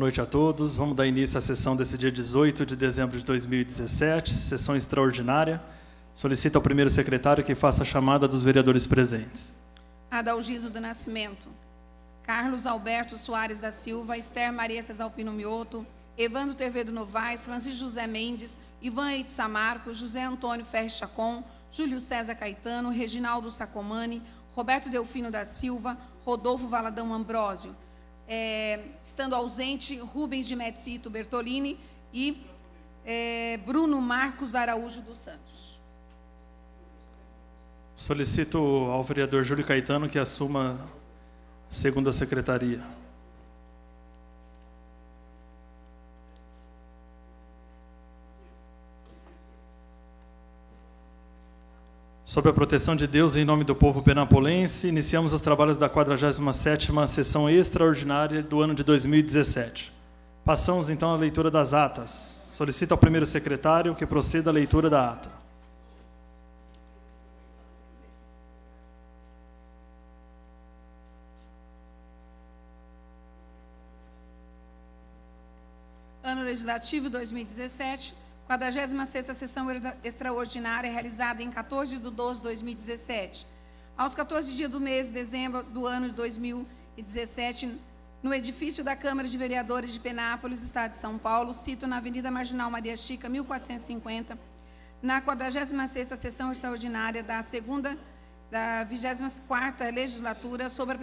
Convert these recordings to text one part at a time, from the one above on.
noite a todos. Vamos dar início à sessão desse dia 18 de dezembro de 2017, sessão extraordinária. Solicito ao primeiro secretário que faça a chamada dos vereadores presentes. Adalgiso do Nascimento, Carlos Alberto Soares da Silva, Esther Maria Cesalpino Mioto, Evandro Tevedo Novaes, Francisco José Mendes, Ivan Eitza Marco, José Antônio Ferres Chacon, Júlio César Caetano, Reginaldo Sacomani, Roberto Delfino da Silva, Rodolfo Valadão Ambrósio. Estando ausente, Rubens de Metzito Bertolini e Bruno Marcos Araújo dos Santos. Solicito ao vereador Júlio Caetano que assuma a segunda secretaria. Sob a proteção de Deus e em nome do povo penapolense, iniciamos os trabalhos da 47ª sessão extraordinária do ano de 2017. Passamos então à leitura das atas. Solicito ao primeiro secretário que proceda à leitura da ata. Ano Legislativo 2017, 46ª sessão extraordinária realizada em 14/12/2017. Aos 14 dias do mês de dezembro do ano de 2017, no edifício da Câmara de Vereadores de Penápolis, Estado de São Paulo, cito na Avenida Marginal Maria Chica, 1450, na 46ª sessão extraordinária da 24ª legislatura, sob a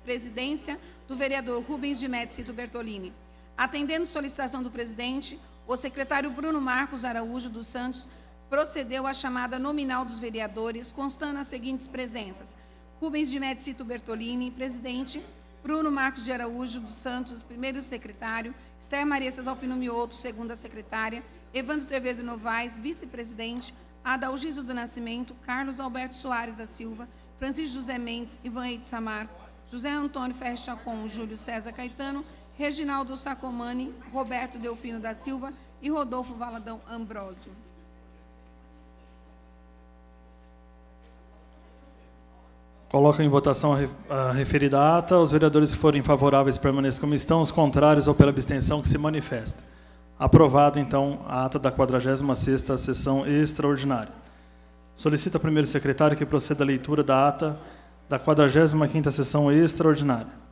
presidência do vereador Rubens de Metzito Bertolini. Atendendo solicitação do presidente, o secretário Bruno Marcos Araújo dos Santos procedeu à chamada nominal dos vereadores, constando as seguintes presenças: Rubens de Metzito Bertolini, presidente; Bruno Marcos de Araújo dos Santos, primeiro secretário; Esther Maria Cesalpino Mioto, segunda secretária; Evandro Tevedo Novaes, vice-presidente; Adalgiso do Nascimento, Carlos Alberto Soares da Silva, Francisco José Mendes, Ivan Eitza Marco, José Antônio Ferres Chacon, Júlio César Caetano, Reginaldo Sacomani, Roberto Delfino da Silva e Rodolfo Valadão Ambrósio. Coloco em votação a referida ata. Os vereadores que forem favoráveis permaneçam como estão, os contrários ou pela abstenção que se manifesta. Aprovado, então, a ata da 46ª sessão extraordinária. Solicito ao primeiro secretário que proceda à leitura da ata da 45ª sessão extraordinária.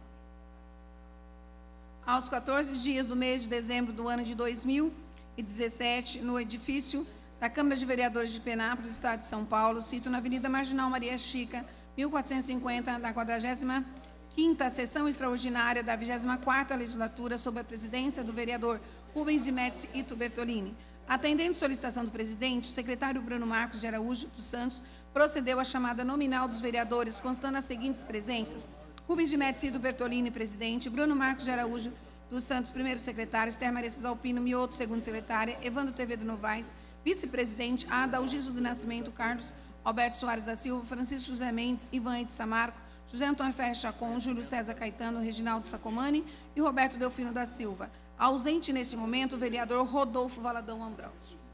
Aos 14 dias do mês de dezembro do ano de 2017, no edifício da Câmara de Vereadores de Penápolis, Estado de São Paulo, cito na Avenida Marginal Maria Chica, 1450, da 45ª sessão extraordinária da 24ª legislatura, sob a presidência do vereador Rubens de Metzito Bertolini. Atendendo solicitação do presidente, o secretário Bruno Marcos de Araújo dos Santos procedeu à chamada nominal dos vereadores, constando as seguintes presenças: Rubens de Metzito Bertolini, presidente; Bruno Marcos de Araújo dos Santos, primeiro secretário; Esther Maria Cesalpino Mioto, segunda secretária; Evandro Tevedo Novaes, vice-presidente; Adalgiso do Nascimento, Carlos Alberto Soares da Silva, Francisco José Mendes, Ivan Eitza Marco, José Antônio Ferres Chacon, Júlio César Caetano, Reginaldo Sacomani e Roberto Delfino da Silva. Ausente neste momento o vereador Rodolfo Valadão Ambrósio.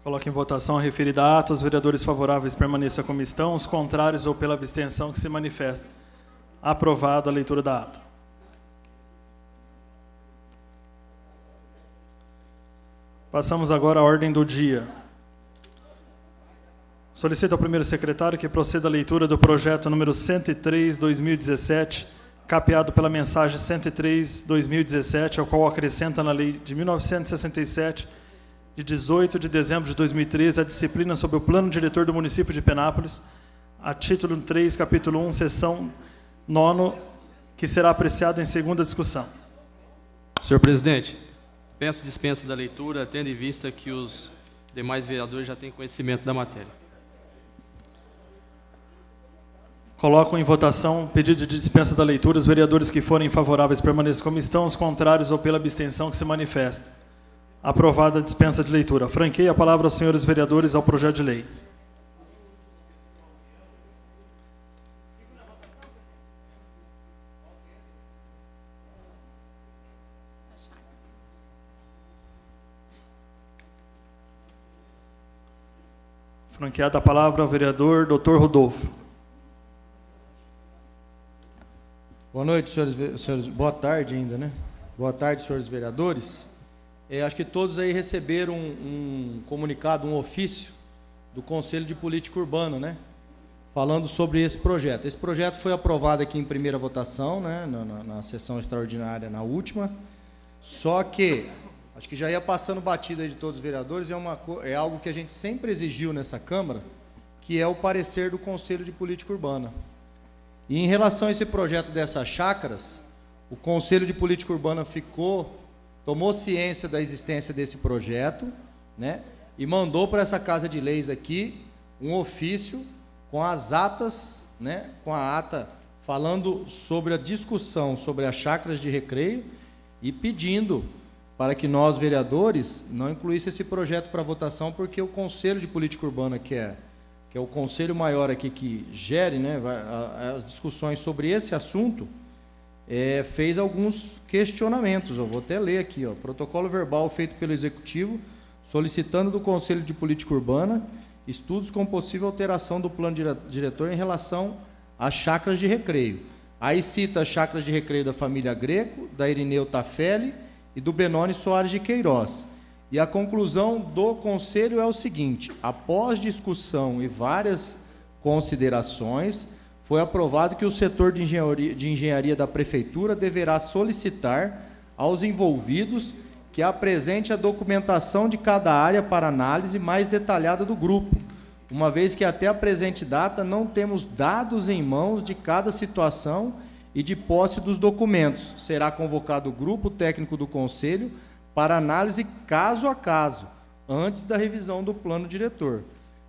Coloco em votação a referida ata. Os vereadores favoráveis permaneçam como estão, os contrários ou pela abstenção que se manifesta. Aprovado a leitura da ata. Passamos agora à ordem do dia. Solicito ao primeiro secretário que proceda à leitura do projeto número 103/2017, capeado pela mensagem 103/2017, ao qual acrescenta na lei de 1967, de 18 de dezembro de 2013, a disciplina sobre o plano diretor do município de Penápolis, a título 3, capítulo 1, seção 9, que será apreciado em segunda discussão. Senhor presidente, peço dispensa da leitura, tendo em vista que os demais vereadores já têm conhecimento da matéria. Coloco em votação pedido de dispensa da leitura. Os vereadores que forem favoráveis permaneçam como estão, os contrários ou pela abstenção que se manifesta. Aprovada a dispensa de leitura. Franqueio a palavra aos senhores vereadores ao projeto de lei. Franqueada a palavra ao vereador Dr. Rodolfo. Boa noite, senhores. Boa tarde ainda, né? Boa tarde, senhores vereadores. Acho que todos aí receberam um comunicado, um ofício do Conselho de Política Urbana, né? Falando sobre esse projeto. Esse projeto foi aprovado aqui em primeira votação, né? Na sessão extraordinária, na última. Só que, acho que já ia passando batida aí de todos os vereadores, é algo que a gente sempre exigiu nessa Câmara, que é o parecer do Conselho de Política Urbana. E em relação a esse projeto dessas chácaras, o Conselho de Política Urbana tomou ciência da existência desse projeto, né, e mandou para essa Casa de Leis aqui um ofício com as atas, né, com a ata falando sobre a discussão sobre as chácaras de recreio e pedindo para que nós, vereadores, não incluísse esse projeto para votação, porque o Conselho de Política Urbana, que é o conselho maior aqui que gere, né, as discussões sobre esse assunto, fez alguns questionamentos. Eu vou até ler aqui, ó, protocolo verbal feito pelo Executivo, solicitando do Conselho de Política Urbana estudos com possível alteração do plano diretor em relação às chácaras de recreio. Aí cita as chácaras de recreio da família Greco, da Irineu Tafelli e do Benoni Soares de Queiroz. E a conclusão do Conselho é o seguinte: após discussão e várias considerações, foi aprovado que o setor de engenharia da Prefeitura deverá solicitar aos envolvidos que apresente a documentação de cada área para análise mais detalhada do grupo, uma vez que até a presente data não temos dados em mãos de cada situação e de posse dos documentos. Será convocado o grupo técnico do Conselho para análise caso a caso, antes da revisão do plano diretor.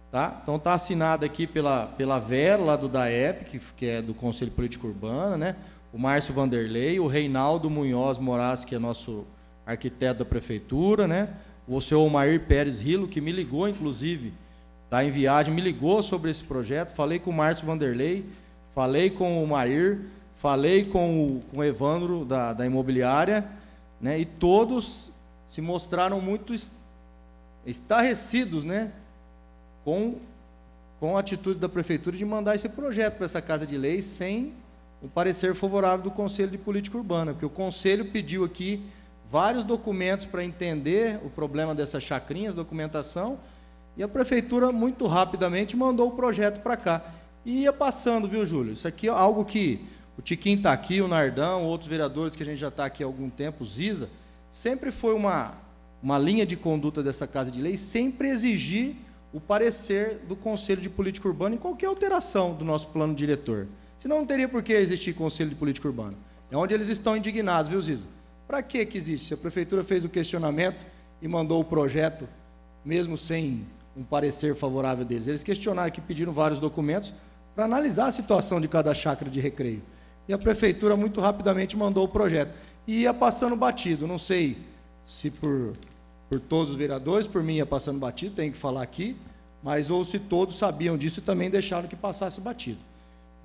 Tá? Então está assinado aqui pela Vera, lá do DAEP, que é do Conselho de Política Urbana, né? O Márcio Vanderlei, o Reinaldo Munhoz Moraes, que é nosso arquiteto da Prefeitura, né? O senhor Omair Pérez Rilo, que me ligou, inclusive, está em viagem, me ligou sobre esse projeto, falei com o Márcio Vanderlei, falei com o Omair, falei com o Evandro da imobiliária, né? E todos se mostraram muito estarrecidos, né, com a atitude da Prefeitura de mandar esse projeto para essa Casa de Leis sem o parecer favorável do Conselho de Política Urbana, porque o Conselho pediu aqui vários documentos para entender o problema dessas chacrinhas, documentação, e a Prefeitura muito rapidamente mandou o projeto para cá. E ia passando, viu, Júlio? Isso aqui é algo que o Tiquinho está aqui, o Nardão, outros vereadores que a gente já está aqui há algum tempo, o Ziza, sempre foi uma linha de conduta dessa Casa de Leis, sempre exigir o parecer do Conselho de Política Urbana em qualquer alteração do nosso plano diretor. Senão não teria por que existir Conselho de Política Urbana. É onde eles estão indignados, viu, Ziza? Para que existe? Se a Prefeitura fez o questionamento e mandou o projeto, mesmo sem um parecer favorável deles. Eles questionaram que pediram vários documentos para analisar a situação de cada chácara de recreio. E a Prefeitura muito rapidamente mandou o projeto. E ia passando batido, não sei se por todos os vereadores, por mim ia passando batido, tenho que falar aqui, mas ou se todos sabiam disso e também deixaram que passasse batido.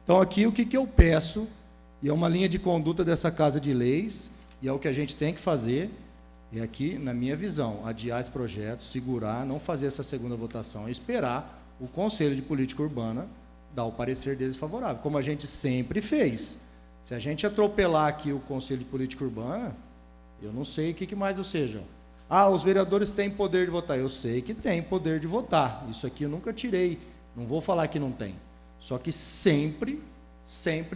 Então aqui o que eu peço, e é uma linha de conduta dessa Casa de Leis, e é o que a gente tem que fazer, é aqui, na minha visão, adiar esse projeto, segurar, não fazer essa segunda votação, esperar o Conselho de Política Urbana dar o parecer deles favorável, como a gente sempre fez. Se a gente atropelar aqui o Conselho de Política Urbana, eu não sei o que mais ou seja. Os vereadores têm poder de votar. Eu sei que tem poder de votar. Isso aqui eu nunca tirei. Não vou falar que não tem. Só que sempre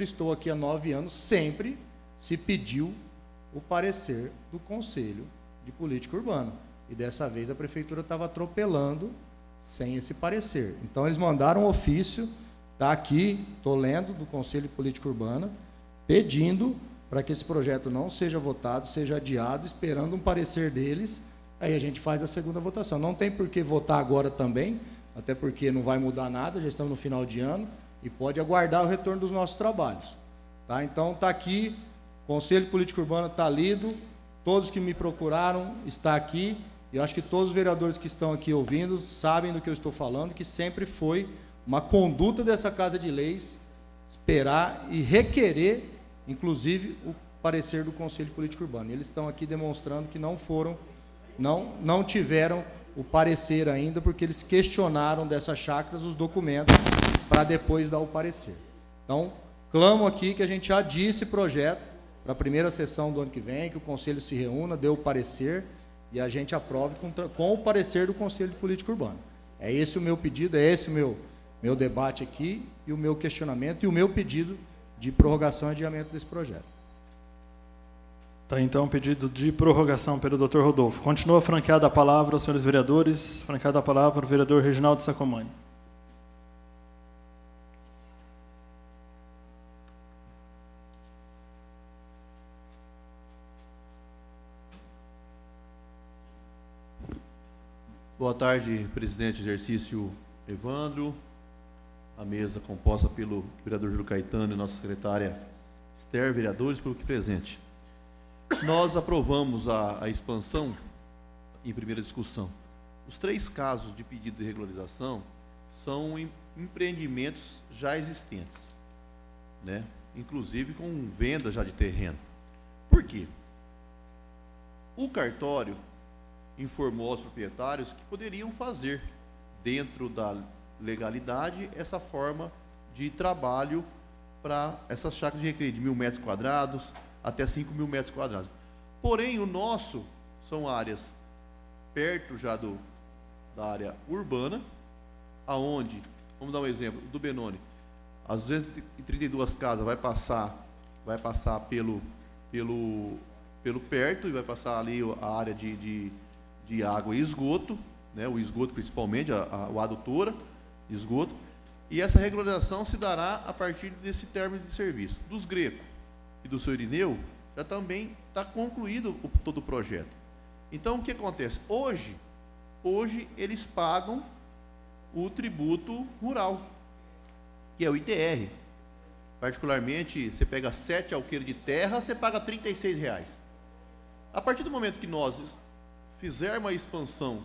estou aqui há 9 anos, sempre se pediu o parecer do Conselho de Política Urbana. E dessa vez a Prefeitura estava atropelando sem esse parecer. Então eles mandaram um ofício, está aqui, estou lendo, do Conselho de Política Urbana, pedindo para que esse projeto não seja votado, seja adiado, esperando um parecer deles, aí a gente faz a segunda votação. Não tem por que votar agora também, até porque não vai mudar nada, já estamos no final de ano, e pode aguardar o retorno dos nossos trabalhos. Tá? Então, está aqui, o Conselho de Política Urbana está lido, todos que me procuraram está aqui, e eu acho que todos os vereadores que estão aqui ouvindo sabem do que eu estou falando, que sempre foi uma conduta dessa Casa de Leis, esperar e requerer, inclusive, o parecer do Conselho de Política Urbana. Eles estão aqui demonstrando que não tiveram o parecer ainda, porque eles questionaram dessas chácaras os documentos para depois dar o parecer. Então, clamo aqui que a gente adie esse projeto para a primeira sessão do ano que vem, que o Conselho se reúna, dê o parecer e a gente aprove com o parecer do Conselho de Política Urbana. É esse o meu pedido, é esse o meu debate aqui e o meu questionamento e o meu pedido de prorrogação e adiamento desse projeto. Tá, então, pedido de prorrogação pelo Dr. Rodolfo. Continua franqueada a palavra aos senhores vereadores. Franqueada a palavra o vereador Reginaldo Sacomani. Boa tarde, presidente de exercício Evandro, a mesa composta pelo vereador Júlio Caetano e nossa secretária Esther, vereadores, pelo que presente. Nós aprovamos a expansão em primeira discussão. Os 3 casos de pedido de regularização são empreendimentos já existentes, né? Inclusive com venda já de terreno. Por quê? O cartório informou aos proprietários que poderiam fazer, dentro da legalidade, essa forma de trabalho para essas chácaras de recreio de 1.000 metros quadrados até 5.000 metros quadrados. Porém, o nosso são áreas perto já da área urbana, aonde, vamos dar um exemplo, do Benoni, as 232 casas vai passar pelo perto e vai passar ali a área de água e esgoto, né, o esgoto principalmente, a adutora, esgoto, e essa regularização se dará a partir desse término de serviço. Dos Greco e do seu Irineu, já também está concluído todo o projeto. Então, o que acontece? Hoje eles pagam o tributo rural, que é o ITR. Particularmente, você pega 7 alqueires de terra, você paga R$ 36,00. A partir do momento que nós fizermos a expansão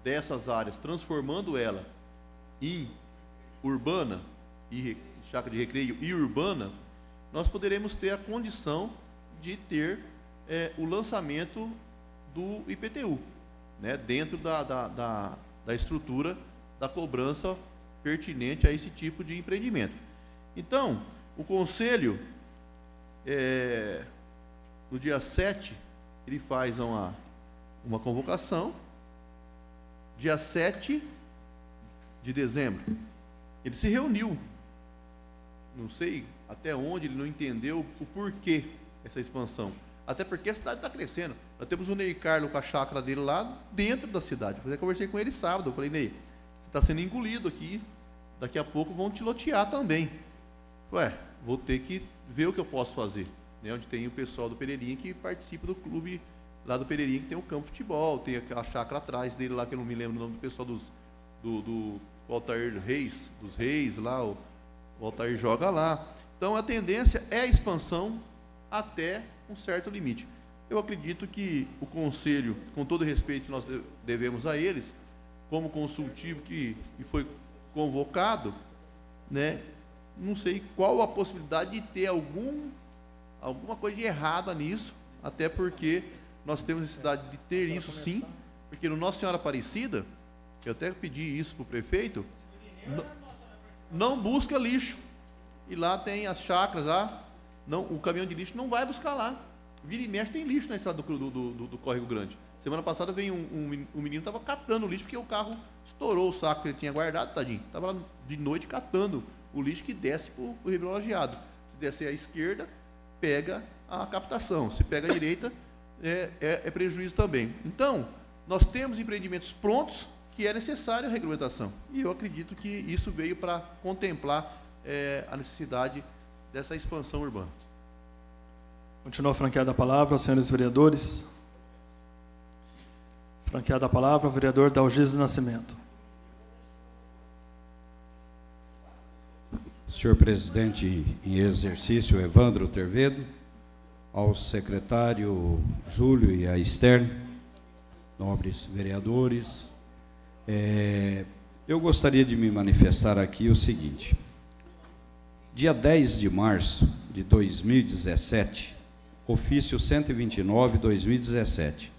dessas áreas, transformando ela em urbana, e chácara de recreio e urbana, nós poderemos ter a condição de ter o lançamento do IPTU, né, dentro da estrutura da cobrança pertinente a esse tipo de empreendimento. Então, o Conselho, no dia 7, ele faz uma convocação. Dia 7 de dezembro, ele se reuniu. Não sei até onde ele não entendeu o porquê essa expansão. Até porque a cidade está crescendo. Nós temos o Ney Carlos com a chácara dele lá dentro da cidade. Eu conversei com ele sábado. Eu falei, Ney, você está sendo engolido aqui. Daqui a pouco vão te lotear também. Eu falei, vou ter que ver o que eu posso fazer. Né, onde tem o pessoal do Pereirinha que participa do clube lá do Pereirinha, que tem o campo de futebol, tem aquela chácara atrás dele lá, que eu não me lembro o nome do pessoal do Altair Reis, dos Reis lá, o Altair joga lá. Então, a tendência é a expansão até um certo limite. Eu acredito que o Conselho, com todo o respeito que nós devemos a eles, como consultivo que foi convocado, né, não sei qual a possibilidade de ter alguma coisa de errada nisso, até porque nós temos necessidade de ter isso sim, porque no Nossa Senhora Aparecida, eu até pedi isso para o prefeito, não busca lixo. E lá tem as chácaras lá, o caminhão de lixo não vai buscar lá. Vira e mexe tem lixo na estrada do Córrego Grande. Semana passada veio um menino, estava catando o lixo, porque o carro estourou o saco que ele tinha guardado, tadinho. Estava lá de noite catando o lixo que desce para o Ribeirão Lajeado. Se descer à esquerda, pega a captação. Se pega à direita, é prejuízo também. Então, nós temos empreendimentos prontos que é necessária a regulamentação. E eu acredito que isso veio para contemplar a necessidade dessa expansão urbana. Continua franqueada a palavra aos senhores vereadores. Franqueada a palavra ao vereador Dalgis do Nascimento. Senhor presidente em exercício, Evandro Tervedo, ao secretário Júlio e a Esther, nobres vereadores, eu gostaria de me manifestar aqui o seguinte. Dia 10 de março de 2017, ofício 129/2017,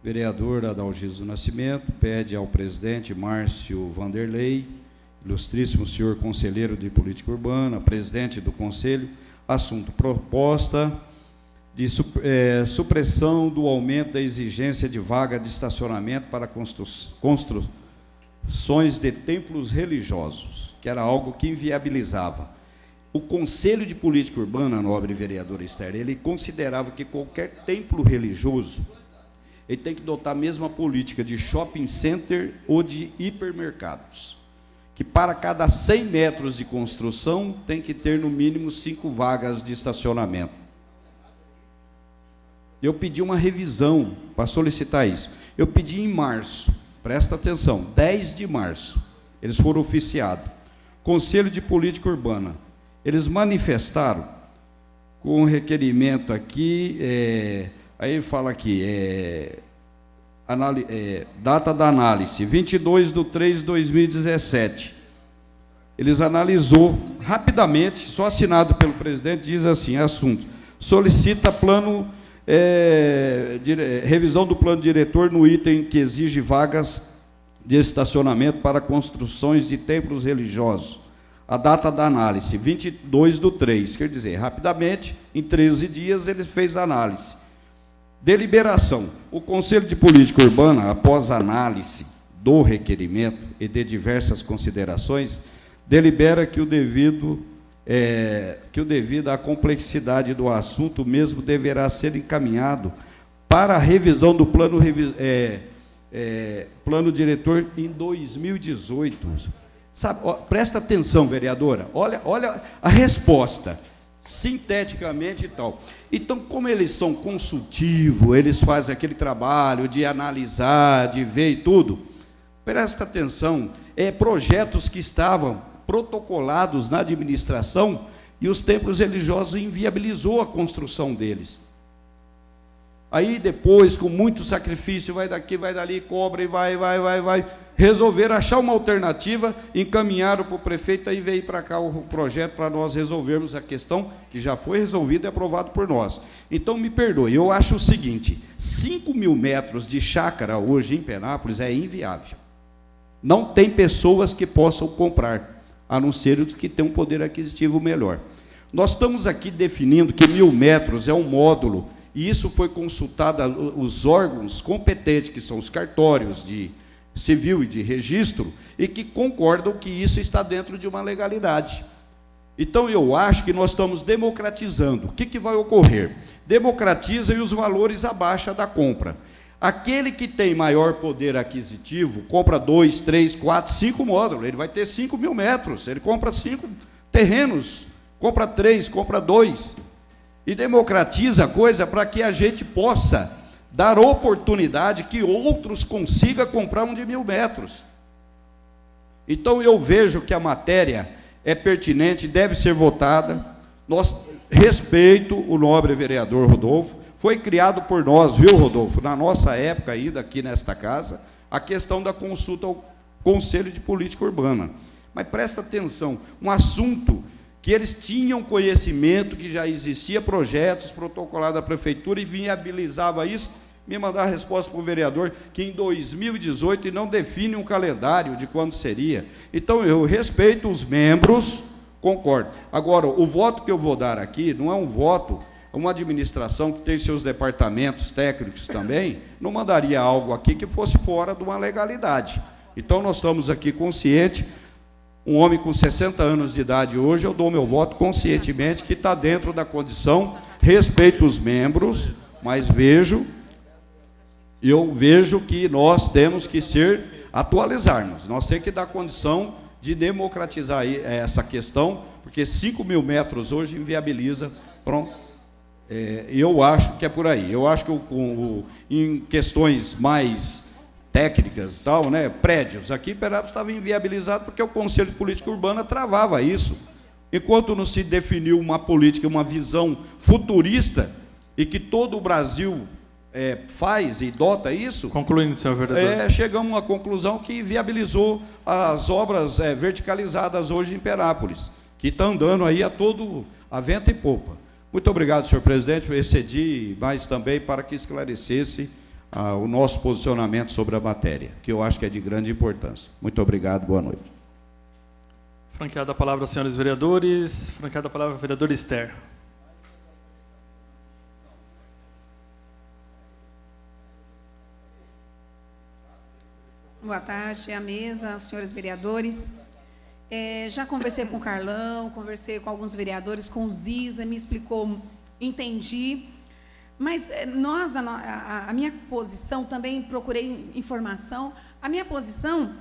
vereador Adalgis do Nascimento pede ao presidente Márcio Vanderlei ilustríssimo senhor conselheiro de política urbana, presidente do conselho, assunto: proposta de supressão do aumento da exigência de vaga de estacionamento para construções de templos religiosos, que era algo que inviabilizava. O Conselho de Política Urbana, nobre vereadora Esther, ele considerava que qualquer templo religioso ele tem que adotar a mesma política de shopping center ou de hipermercados, que para cada 100 metros de construção tem que ter no mínimo 5 vagas de estacionamento. Eu pedi uma revisão para solicitar isso. Eu pedi em março, presta atenção, 10 de março, eles foram oficiados. Conselho de Política Urbana, eles manifestaram com um requerimento aqui, aí ele fala aqui, data da análise, 22/3/2017. Eles analisou rapidamente, só assinado pelo presidente, diz assim, assunto: solicita plano, revisão do plano diretor no item que exige vagas de estacionamento para construções de templos religiosos. A data da análise, 22/3, quer dizer, rapidamente, em 13 dias, ele fez a análise. Deliberação. O Conselho de Política Urbana, após análise do requerimento e de diversas considerações, delibera que o devido à complexidade do assunto mesmo deverá ser encaminhado para a revisão do plano diretor em 2018. Sabe, ó, presta atenção, vereadora, olha a resposta, sinteticamente e tal. Então, como eles são consultivos, eles fazem aquele trabalho de analisar, de ver e tudo, presta atenção, projetos que estavam protocolados na administração e os templos religiosos inviabilizou a construção deles. Aí depois, com muito sacrifício, vai daqui, vai dali, cobra e vai, resolveram achar uma alternativa, encaminharam para o prefeito, aí veio para cá o projeto para nós resolvermos a questão, que já foi resolvida e aprovado por nós. Então, me perdoe, eu acho o seguinte, 5.000 metros de chácara hoje em Penápolis é inviável. Não tem pessoas que possam comprar, a não ser os que têm um poder aquisitivo melhor. Nós estamos aqui definindo que 1.000 metros é um módulo, e isso foi consultado os órgãos competentes, que são os cartórios de civil e de registro, e que concordam que isso está dentro de uma legalidade. Então, eu acho que nós estamos democratizando. O que vai ocorrer? Democratiza e os valores abaixam da compra. Aquele que tem maior poder aquisitivo, compra 2, 3, 4, 5 módulos, ele vai ter 5.000 metros, ele compra 5 terrenos, compra 3, compra 2, e democratiza a coisa para que a gente possa dar oportunidade que outros consigam comprar um de 1.000 metros. Então, eu vejo que a matéria é pertinente, deve ser votada. Nós respeito o nobre vereador Rodolfo, foi criado por nós, viu, Rodolfo, na nossa época ainda aqui nesta casa, a questão da consulta ao Conselho de Política Urbana. Mas presta atenção, um assunto que eles tinham conhecimento, que já existia projetos protocolados da prefeitura e viabilizava isso, me mandar a resposta para o vereador que em 2018 e não define um calendário de quando seria. Então, eu respeito os membros, concordo. Agora, o voto que eu vou dar aqui não é um voto, uma administração que tem seus departamentos técnicos também, não mandaria algo aqui que fosse fora de uma legalidade. Então, nós estamos aqui conscientes, um homem com 60 anos de idade hoje, eu dou meu voto conscientemente que está dentro da condição, respeito os membros, mas eu vejo que nós temos que atualizarmos, nós temos que dar condição de democratizar essa questão, porque 5.000 metros hoje inviabiliza, pronto. Eu acho que é por aí. Eu acho que em questões mais técnicas e tal, né, prédios, aqui Penápolis estava inviabilizado porque o Conselho de Política Urbana travava isso. Enquanto não se definiu uma política, uma visão futurista, e que todo o Brasil faz e dota isso... Concluindo, senhor vereador. Chegamos a uma conclusão que viabilizou as obras verticalizadas hoje em Penápolis, que estão andando aí a vento e popa. Muito obrigado, senhor presidente, eu excedi, mas também para que esclarecesse o nosso posicionamento sobre a matéria, que eu acho que é de grande importância. Muito obrigado, boa noite. Franqueada a palavra aos senhores vereadores. Franqueada a palavra ao vereador Esther. Boa tarde à mesa, senhores vereadores. Já conversei com o Carlão, conversei com alguns vereadores, com o Ziza, me explicou, entendi. Mas a minha posição, também procurei informação, a minha posição,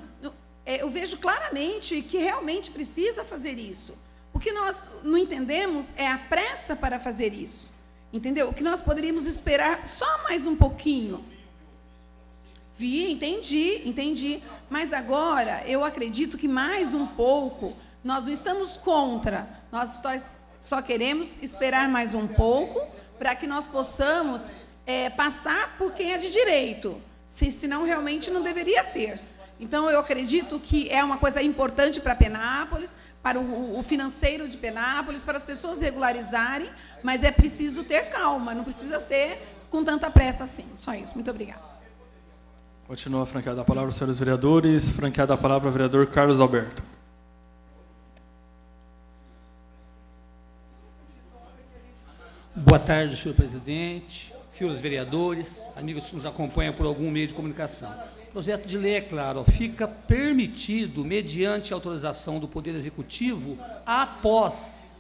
eu vejo claramente que realmente precisa fazer isso. O que nós não entendemos é a pressa para fazer isso. Entendeu? O que nós poderíamos esperar só mais um pouquinho. Entendi. Mas agora, eu acredito que mais um pouco, nós não estamos contra, nós só queremos esperar mais um pouco para que nós possamos passar por quem é de direito, senão realmente não deveria ter. Então, eu acredito que é uma coisa importante para Penápolis, para o financeiro de Penápolis, para as pessoas regularizarem, mas é preciso ter calma, não precisa ser com tanta pressa assim. Só isso, muito obrigada. Continua franqueada a palavra aos senhores vereadores. Franqueada a palavra ao vereador Carlos Alberto. Boa tarde, senhor presidente, senhores vereadores, amigos que nos acompanham por algum meio de comunicação. O projeto de lei, é claro, fica permitido, mediante autorização do Poder Executivo, após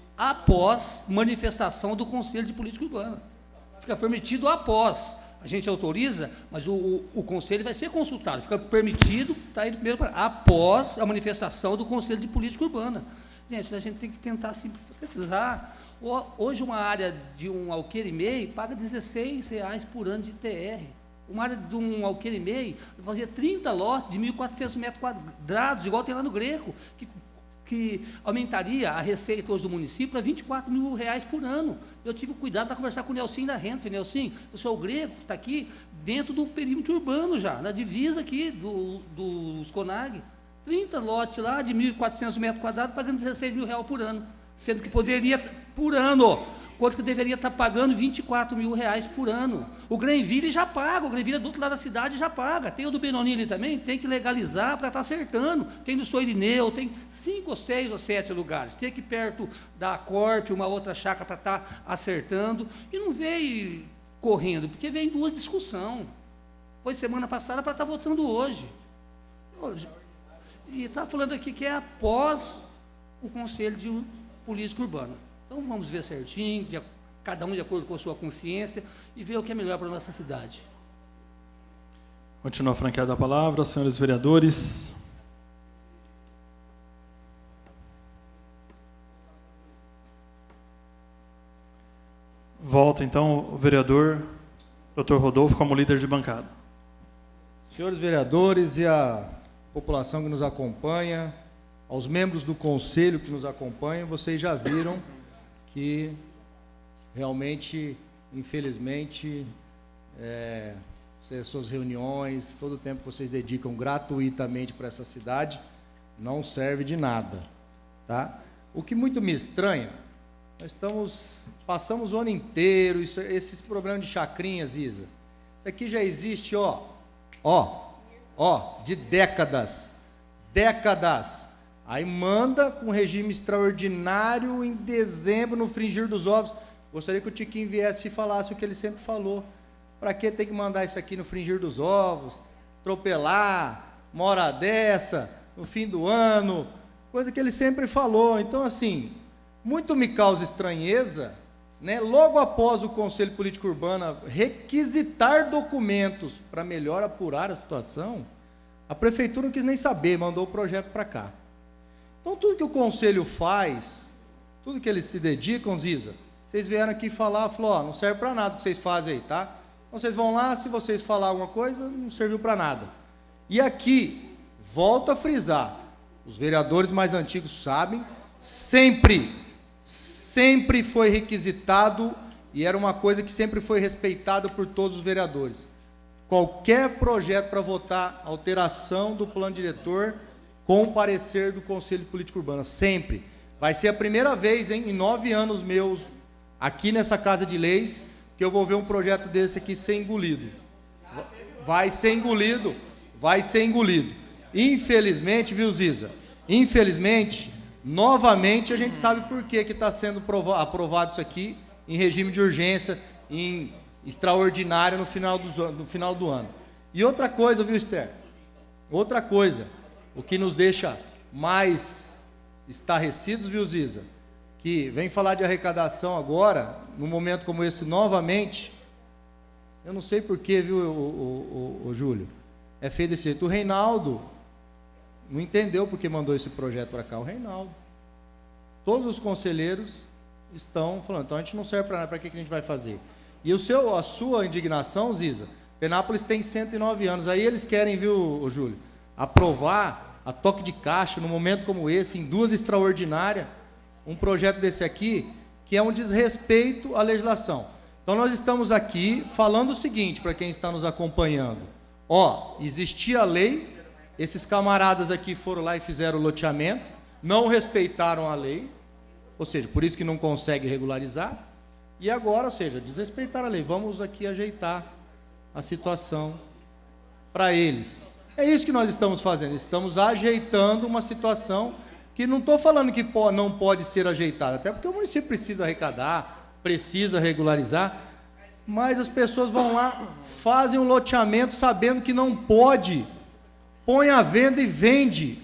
manifestação do Conselho de Política Urbana. Fica permitido após. A gente autoriza, mas o Conselho vai ser consultado. Fica permitido, está aí primeiro após a manifestação do Conselho de Política Urbana. Gente, a gente tem que tentar simplificar. Hoje, uma área de um alqueire e meio paga R$16 por ano de TR. Uma área de um alqueire e meio fazia 30 lotes de 1.400 metros quadrados, igual tem lá no Greco, que aumentaria a receita hoje do município para R$24 mil por ano. Eu tive cuidado para conversar com o Nelson da Renda. Falei, Nelson, o senhor Greco está aqui dentro do perímetro urbano já, na divisa aqui dos CONAG. 30 lotes lá de 1.400 metros quadrados, pagando R$16 mil por ano. Sendo que poderia, por ano, quanto que deveria estar pagando R$24 mil por ano. O Grenville já paga, o Grenville do outro lado da cidade já paga. Tem o do Benoni ali também, tem que legalizar para estar acertando. Tem do Soirineu, tem 5 ou 6 ou 7 lugares. Tem aqui perto da Corp, uma outra chácara para estar acertando. E não veio correndo, porque veio duas discussões. Foi semana passada para estar votando hoje. E está falando aqui que é após o Conselho de Política Urbana. Então, vamos ver certinho, cada um de acordo com a sua consciência, e ver o que é melhor para a nossa cidade. Continua franqueada a palavra, senhores vereadores. Volta, então, o vereador Dr. Rodolfo como líder de bancada. Senhores vereadores e a população que nos acompanha, aos membros do conselho que nos acompanham, vocês já viram que realmente, infelizmente, suas reuniões, todo o tempo que vocês dedicam gratuitamente para essa cidade, não serve de nada, tá? O que muito me estranha, passamos o ano inteiro, esses problemas de chacrinhas, Isa, isso aqui já existe, de décadas, aí manda com regime extraordinário em dezembro, no fringir dos ovos. Gostaria que o Tiquinho viesse e falasse o que ele sempre falou. Para que tem que mandar isso aqui no fringir dos ovos, atropelar, uma hora dessa, no fim do ano, coisa que ele sempre falou. Então, assim, muito me causa estranheza, né? Logo após o Conselho Político Urbano requisitar documentos para melhor apurar a situação, a Prefeitura não quis nem saber, mandou o projeto para cá. Então, tudo que o Conselho faz, tudo que eles se dedicam, Ziza, vocês vieram aqui falar, falou, não serve para nada o que vocês fazem aí, tá? Então, vocês vão lá, se vocês falar alguma coisa, não serviu para nada. E aqui, volto a frisar, os vereadores mais antigos sabem, sempre foi requisitado, e era uma coisa que sempre foi respeitada por todos os vereadores. Qualquer projeto para votar alteração do plano diretor, com o parecer do Conselho de Política Urbana, sempre. Vai ser a primeira vez, em 9 anos meus, aqui nessa Casa de Leis, que eu vou ver um projeto desse aqui ser engolido. Vai ser engolido. Infelizmente, viu, Ziza? Infelizmente, novamente a gente sabe por que está sendo aprovado isso aqui em regime de urgência, em extraordinário no final do ano. E outra coisa, viu, Esther? Outra coisa, o que nos deixa mais estarrecidos, viu, Ziza? Que vem falar de arrecadação agora, num momento como esse, novamente. Eu não sei porquê, viu, o Júlio? É feito desse jeito. O Reinaldo não entendeu porque mandou esse projeto para cá. O Reinaldo. Todos os conselheiros estão falando, então a gente não serve para nada, para que a gente vai fazer? E a sua indignação, Ziza, Penápolis tem 109 anos, aí eles querem, viu, Júlio, aprovar a toque de caixa, num momento como esse, em duas extraordinárias, um projeto desse aqui, que é um desrespeito à legislação. Então nós estamos aqui falando o seguinte, para quem está nos acompanhando, existia a lei, esses camaradas aqui foram lá e fizeram o loteamento, não respeitaram a lei, ou seja, por isso que não consegue regularizar, e agora, ou seja, desrespeitaram a lei, vamos aqui ajeitar a situação para eles. É isso que nós estamos fazendo, estamos ajeitando uma situação que não estou falando que não pode ser ajeitada, até porque o município precisa arrecadar, precisa regularizar, mas as pessoas vão lá, fazem um loteamento sabendo que não pode, põe à venda e vende.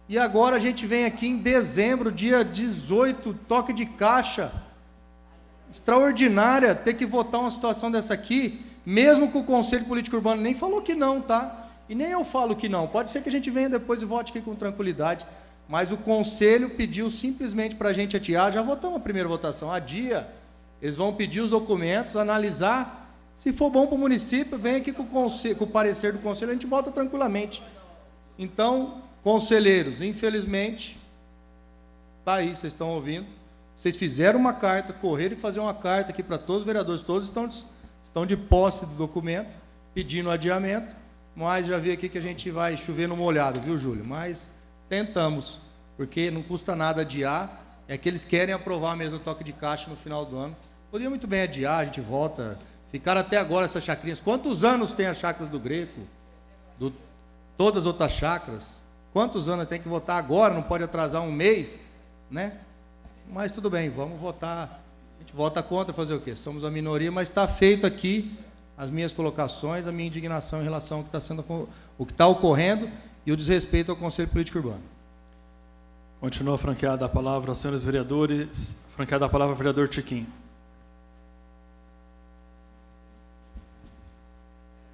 E agora a gente vem aqui em dezembro, dia 18, toque de caixa, extraordinária, ter que votar uma situação dessa aqui, mesmo que o Conselho Político Urbano nem falou que não, tá? E nem eu falo que não. Pode ser que a gente venha depois e vote aqui com tranquilidade, mas o Conselho pediu simplesmente para a gente adiar, já votamos a primeira votação, adia, eles vão pedir os documentos, analisar, se for bom para o município, vem aqui com o parecer do Conselho, a gente vota tranquilamente. Então, conselheiros, infelizmente, está aí, vocês estão ouvindo, vocês fizeram uma carta, correram e fazer uma carta aqui para todos os vereadores, todos estão de posse do documento, pedindo adiamento, mas já vi aqui que a gente vai chover no molhado, viu, Júlio? Mas tentamos, porque não custa nada adiar, é que eles querem aprovar mesmo o toque de caixa no final do ano. Podia muito bem adiar, a gente volta, ficaram até agora essas chacrinhas. Quantos anos tem as chacras do Greco? Todas as outras chacras? Quantos anos tem que votar agora? Não pode atrasar um mês, né? Mas tudo bem, vamos votar. A gente vota contra, fazer o quê? Somos a minoria, mas está feito aqui as minhas colocações, a minha indignação em relação ao que está ocorrendo e o desrespeito ao Conselho Político Urbano. Continua franqueada a palavra aos senhores vereadores. Franqueada a palavra ao vereador Tiquim.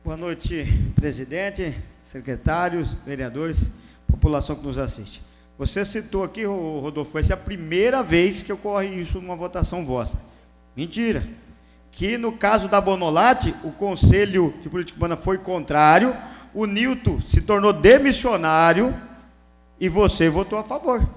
Boa noite, presidente, secretários, vereadores, população que nos assiste. Você citou aqui, Rodolfo, essa é a primeira vez que ocorre isso numa votação vossa. Mentira. Que no caso da Bonolate, o Conselho de Política Urbana foi contrário, o Nilton se tornou demissionário e você votou a favor.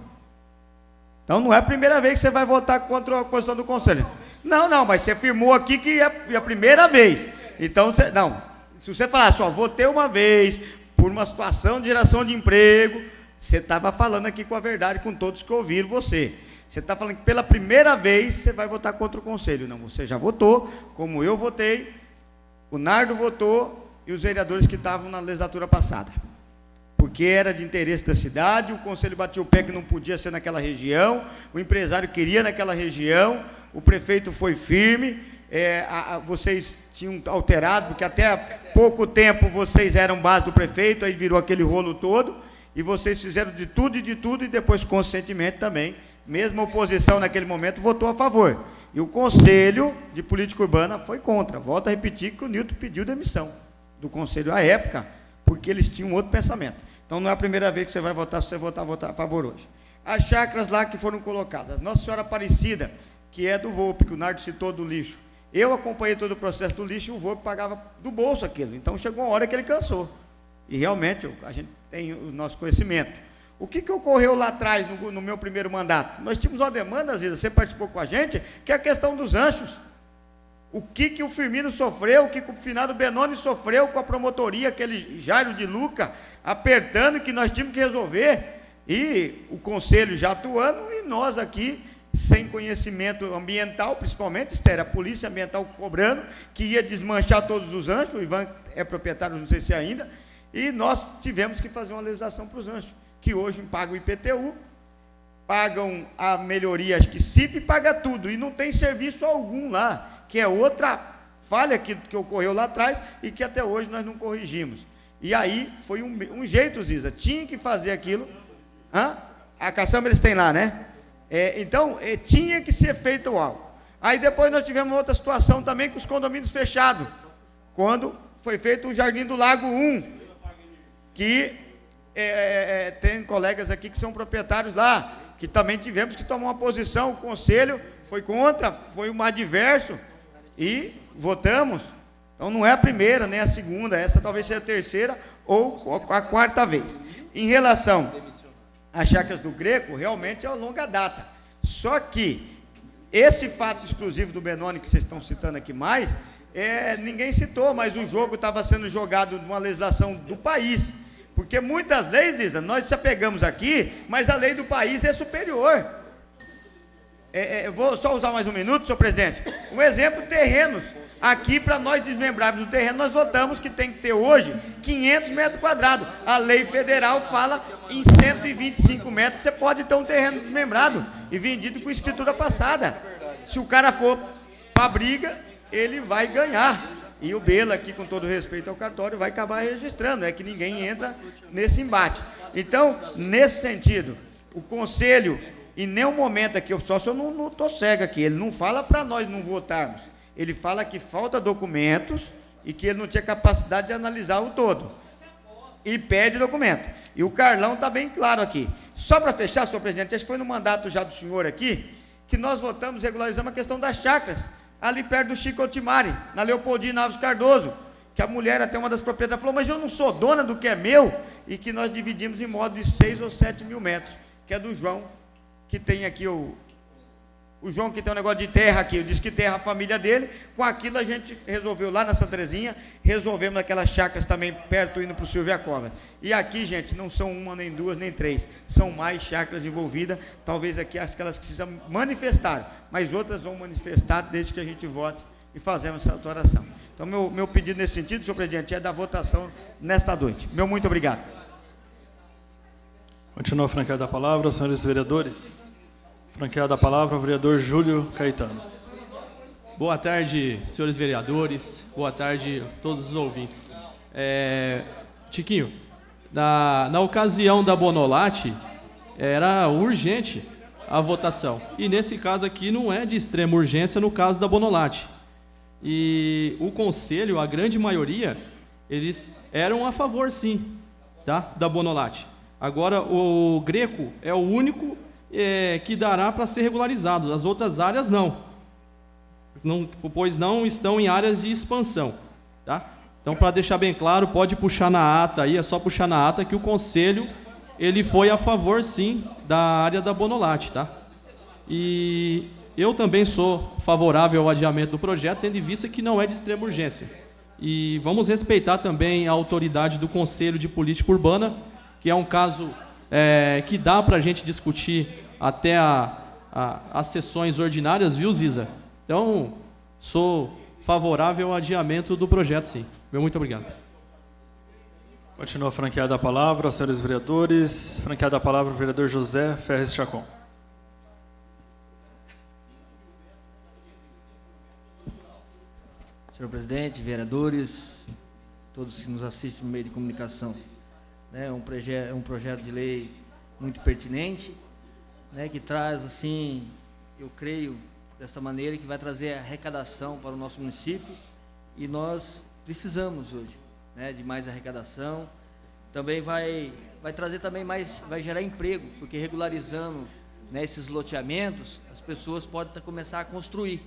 Então não é a primeira vez que você vai votar contra a posição do Conselho. Não, mas você afirmou aqui que é a primeira vez. Então, se você falasse, votei uma vez por uma situação de geração de emprego, você estava falando aqui com a verdade, com todos que ouviram você. Você está falando que pela primeira vez você vai votar contra o Conselho. Não, você já votou, como eu votei, o Nardo votou e os vereadores que estavam na legislatura passada. Porque era de interesse da cidade, o Conselho bateu o pé que não podia ser naquela região, o empresário queria naquela região, o prefeito foi firme, vocês tinham alterado, porque até há pouco tempo vocês eram base do prefeito, aí virou aquele rolo todo, e vocês fizeram de tudo e depois conscientemente também, mesmo a oposição naquele momento votou a favor. E o Conselho de Política Urbana foi contra. Volto a repetir que o Nilton pediu demissão do Conselho à época, porque eles tinham outro pensamento. Então não é a primeira vez que você vai votar, se você votar a favor hoje. As chácaras lá que foram colocadas, Nossa Senhora Aparecida, que é do Volpe, que o Nardo citou do lixo. Eu acompanhei todo o processo do lixo e o Volpe pagava do bolso aquilo. Então chegou uma hora que ele cansou. E realmente a gente tem o nosso conhecimento. O que ocorreu lá atrás, no meu primeiro mandato? Nós tínhamos uma demanda, às vezes, você participou com a gente, que é a questão dos anchos. O que o Firmino sofreu, o que o finado Benoni sofreu com a promotoria, aquele Jairo de Luca, apertando, que nós tínhamos que resolver. E o Conselho já atuando, e nós aqui, sem conhecimento ambiental, principalmente, Esther, a Polícia Ambiental cobrando, que ia desmanchar todos os anchos, o Ivan é proprietário, não sei se ainda, e nós tivemos que fazer uma legislação para os anchos, que hoje paga o IPTU, pagam a melhoria, acho que CIP paga tudo, e não tem serviço algum lá, que é outra falha que ocorreu lá atrás e que até hoje nós não corrigimos. E aí foi um jeito, Ziza, tinha que fazer aquilo. A caçamba eles têm lá, né? Então, tinha que ser feito algo. Aí depois nós tivemos outra situação também com os condomínios fechados, quando foi feito o Jardim do Lago 1, que tem colegas aqui que são proprietários lá, que também tivemos que tomar uma posição, o conselho foi contra, foi um adverso, e votamos. Então não é a primeira, nem a segunda, essa talvez seja a terceira ou a quarta vez. Em relação às chácaras do Greco, realmente é uma longa data. Só que esse fato exclusivo do Benoni, que vocês estão citando aqui mais, ninguém citou, mas o jogo estava sendo jogado numa legislação do país. Porque muitas leis, Isa, nós se apegamos aqui, mas a lei do país é superior. Vou só usar mais um minuto, senhor presidente. Um exemplo, terrenos. Aqui, para nós desmembrarmos o terreno, nós votamos que tem que ter hoje 500 metros quadrados. A lei federal fala em 125 metros, você pode ter um terreno desmembrado e vendido com escritura passada. Se o cara for para a briga, ele vai ganhar. E o Bela, aqui, com todo respeito ao cartório, vai acabar registrando, que ninguém entra nesse embate. Então, nesse sentido, o conselho, em nenhum momento aqui, eu não estou cego aqui, ele não fala para nós não votarmos. Ele fala que falta documentos e que ele não tinha capacidade de analisar o todo. E pede documento. E o Carlão está bem claro aqui. Só para fechar, senhor presidente, acho que foi no mandato já do senhor aqui, que nós votamos, regularizamos a questão das chácaras, ali perto do Chico Altimari, na Leopoldina Alves Cardoso, que a mulher, até uma das proprietárias, falou, mas eu não sou dona do que é meu, e que nós dividimos em modo de 6 ou 7 mil metros, que é do João, que tem aqui o João, que tem um negócio de terra aqui, diz que terra a família dele. Com aquilo a gente resolveu lá na Santa Terezinha, resolvemos aquelas chácaras também perto, indo para o Silvia Cova. E aqui, gente, não são uma, nem duas, nem três, são mais chácaras envolvidas, talvez aqui aquelas que se manifestaram, mas outras vão manifestar desde que a gente vote e fazemos essa alteração. Então, meu pedido nesse sentido, senhor presidente, é da votação nesta noite. Meu muito obrigado. Continua a franqueada a palavra, senhores vereadores. Franqueada a palavra, o vereador Júlio Caetano. Boa tarde, senhores vereadores. Boa tarde a todos os ouvintes. Tiquinho, na ocasião da Bonolate, era urgente a votação. E nesse caso aqui não é de extrema urgência no caso da Bonolate. E o conselho, a grande maioria, eles eram a favor, sim, tá, da Bonolate. Agora, o Greco é o único que dará para ser regularizado. As outras áreas não, pois não estão em áreas de expansão, tá? Então, para deixar bem claro, pode puxar na ata aí, é só puxar na ata que o conselho ele foi a favor, sim, da área da Bonolate, tá? E eu também sou favorável ao adiamento do projeto, tendo em vista que não é de extrema urgência. E vamos respeitar também a autoridade do Conselho de Política Urbana, que é um caso que dá para a gente discutir até as sessões ordinárias, viu, Ziza? Então, sou favorável ao adiamento do projeto, sim. Meu muito obrigado. Continua franqueada a palavra, senhores vereadores. Franqueada a palavra, o vereador José Ferres Chacon. Senhor presidente, vereadores, todos que nos assistem no meio de comunicação. É um projeto de lei muito pertinente, que traz, assim, eu creio, desta maneira, que vai trazer arrecadação para o nosso município, e nós precisamos hoje, de mais arrecadação. Também vai trazer também mais, vai gerar emprego, porque regularizando, esses loteamentos, as pessoas podem começar a construir,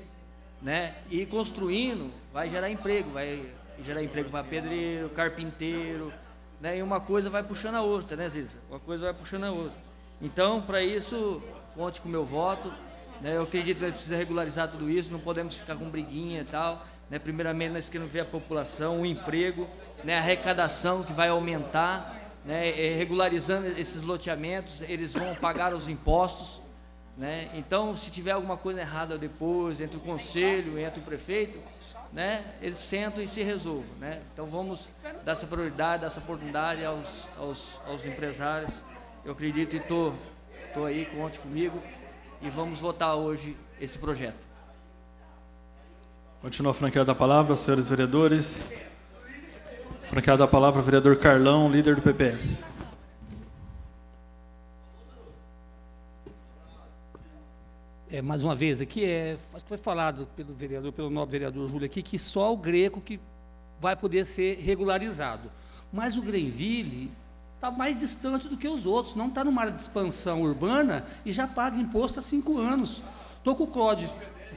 e construindo vai gerar emprego para pedreiro, carpinteiro, e uma coisa vai puxando a outra, Ziza? Uma coisa vai puxando a outra. Então, para isso, conte com o meu voto. Eu acredito que a gente precisa regularizar tudo isso, não podemos ficar com briguinha e tal. Primeiramente, nós queremos ver a população, o emprego, a arrecadação que vai aumentar, regularizando esses loteamentos, eles vão pagar os impostos. Então, se tiver alguma coisa errada depois, entre o conselho, entre o prefeito, eles sentam e se resolvam. Então, vamos dar essa prioridade, dar essa oportunidade aos empresários. Eu acredito e estou Estou aí, conte comigo e vamos votar hoje esse projeto. Continua franqueada a palavra aos senhores vereadores. Franqueada a palavra ao vereador Carlão, líder do PPS. Mais uma vez aqui, acho que foi falado pelo nobre vereador Júlio aqui, que só o Greco que vai poder ser regularizado. Mas o Greenville está mais distante do que os outros, não está numa área de expansão urbana e já paga imposto há 5 anos. Estou com o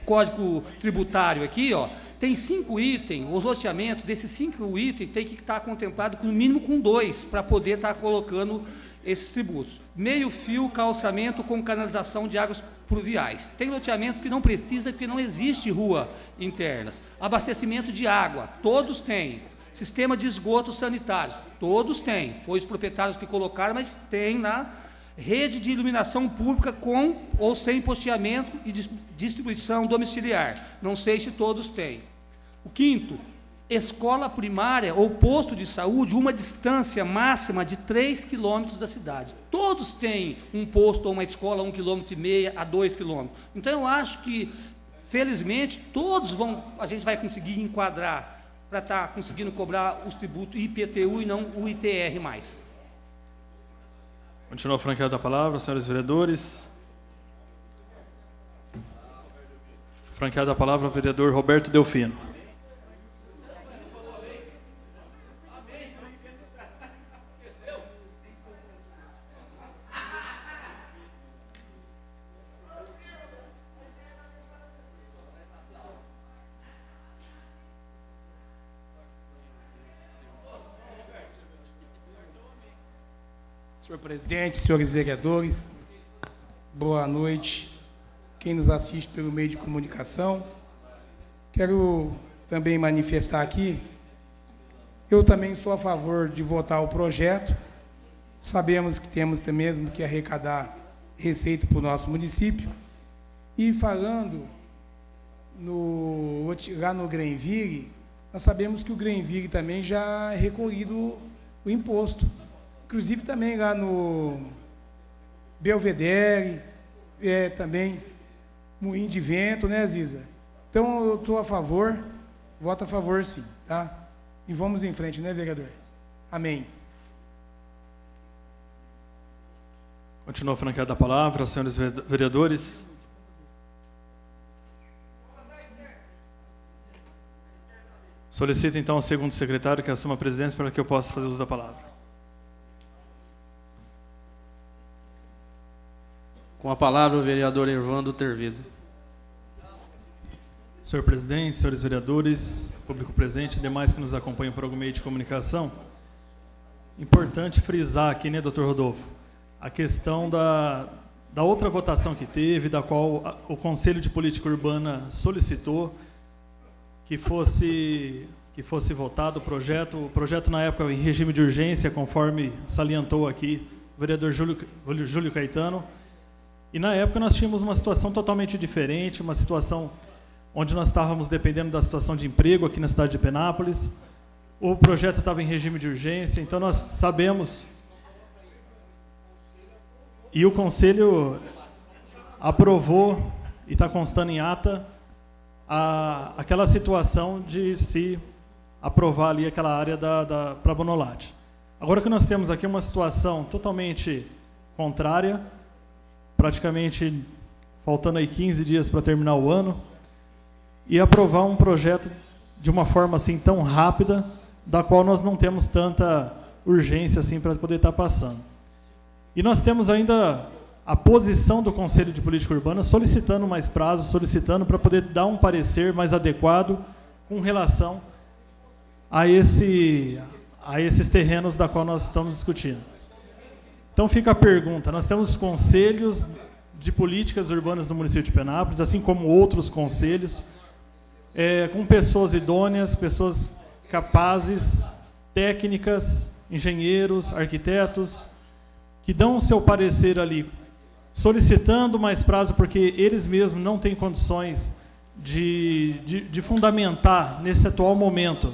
código tributário aqui, ó, tem 5 itens, os loteamentos desses 5 itens tem que estar contemplado no mínimo com 2, para poder estar colocando esses tributos. Meio fio, calçamento com canalização de águas pluviais. Tem loteamentos que não precisa, porque não existe rua internas. Abastecimento de água, todos têm. Sistema de esgoto sanitário, todos têm. Foi os proprietários que colocaram, mas tem na rede de iluminação pública com ou sem posteamento e distribuição domiciliar. Não sei se todos têm. O quinto, escola primária ou posto de saúde, uma distância máxima de 3 quilômetros da cidade. Todos têm um posto ou uma escola a 1,5 km a 2 km. Então, eu acho que, felizmente, a gente vai conseguir enquadrar para estar conseguindo cobrar os tributos IPTU e não o ITR mais. Continua franqueada a palavra aos senhores vereadores. Franqueada a palavra ao vereador Roberto Delfino. Senhor presidente, senhores vereadores, boa noite. Quem nos assiste pelo meio de comunicação, quero também manifestar aqui, eu também sou a favor de votar o projeto. Sabemos que temos mesmo que arrecadar receita para o nosso município. E falando lá no Greenville, nós sabemos que o Greenville também já é recolhido o imposto. Inclusive também lá no Belvedere, também Moinho de Vento, né, Ziza? Então eu estou a favor, voto a favor sim, tá? E vamos em frente, né, vereador? Amém. Continua franqueada a palavra aos senhores vereadores. Solicito então ao segundo secretário que assuma a presidência para que eu possa fazer uso da palavra. Com a palavra, o vereador Ervando Tervido. Senhor presidente, senhores vereadores, público presente e demais que nos acompanham por algum meio de comunicação, importante frisar aqui, né, doutor Rodolfo, a questão da outra votação que teve, da qual o Conselho de Política Urbana solicitou que fosse votado o projeto na época em regime de urgência, conforme salientou aqui o vereador Júlio Caetano. E na época nós tínhamos uma situação totalmente diferente, uma situação onde nós estávamos dependendo da situação de emprego aqui na cidade de Penápolis. O projeto estava em regime de urgência, então nós sabemos. E o Conselho aprovou, e está constando em ata, aquela situação de se aprovar ali aquela área para a Bonolate. Agora que nós temos aqui uma situação totalmente contrária, praticamente faltando aí 15 dias para terminar o ano, e aprovar um projeto de uma forma assim tão rápida, da qual nós não temos tanta urgência assim para poder estar passando. E nós temos ainda a posição do Conselho de Política Urbana solicitando mais prazos, solicitando para poder dar um parecer mais adequado com relação a esses terrenos da qual nós estamos discutindo. Então fica a pergunta, nós temos os conselhos de políticas urbanas do município de Penápolis, assim como outros conselhos, com pessoas idôneas, pessoas capazes, técnicas, engenheiros, arquitetos, que dão o seu parecer ali, solicitando mais prazo, porque eles mesmos não têm condições de fundamentar, nesse atual momento,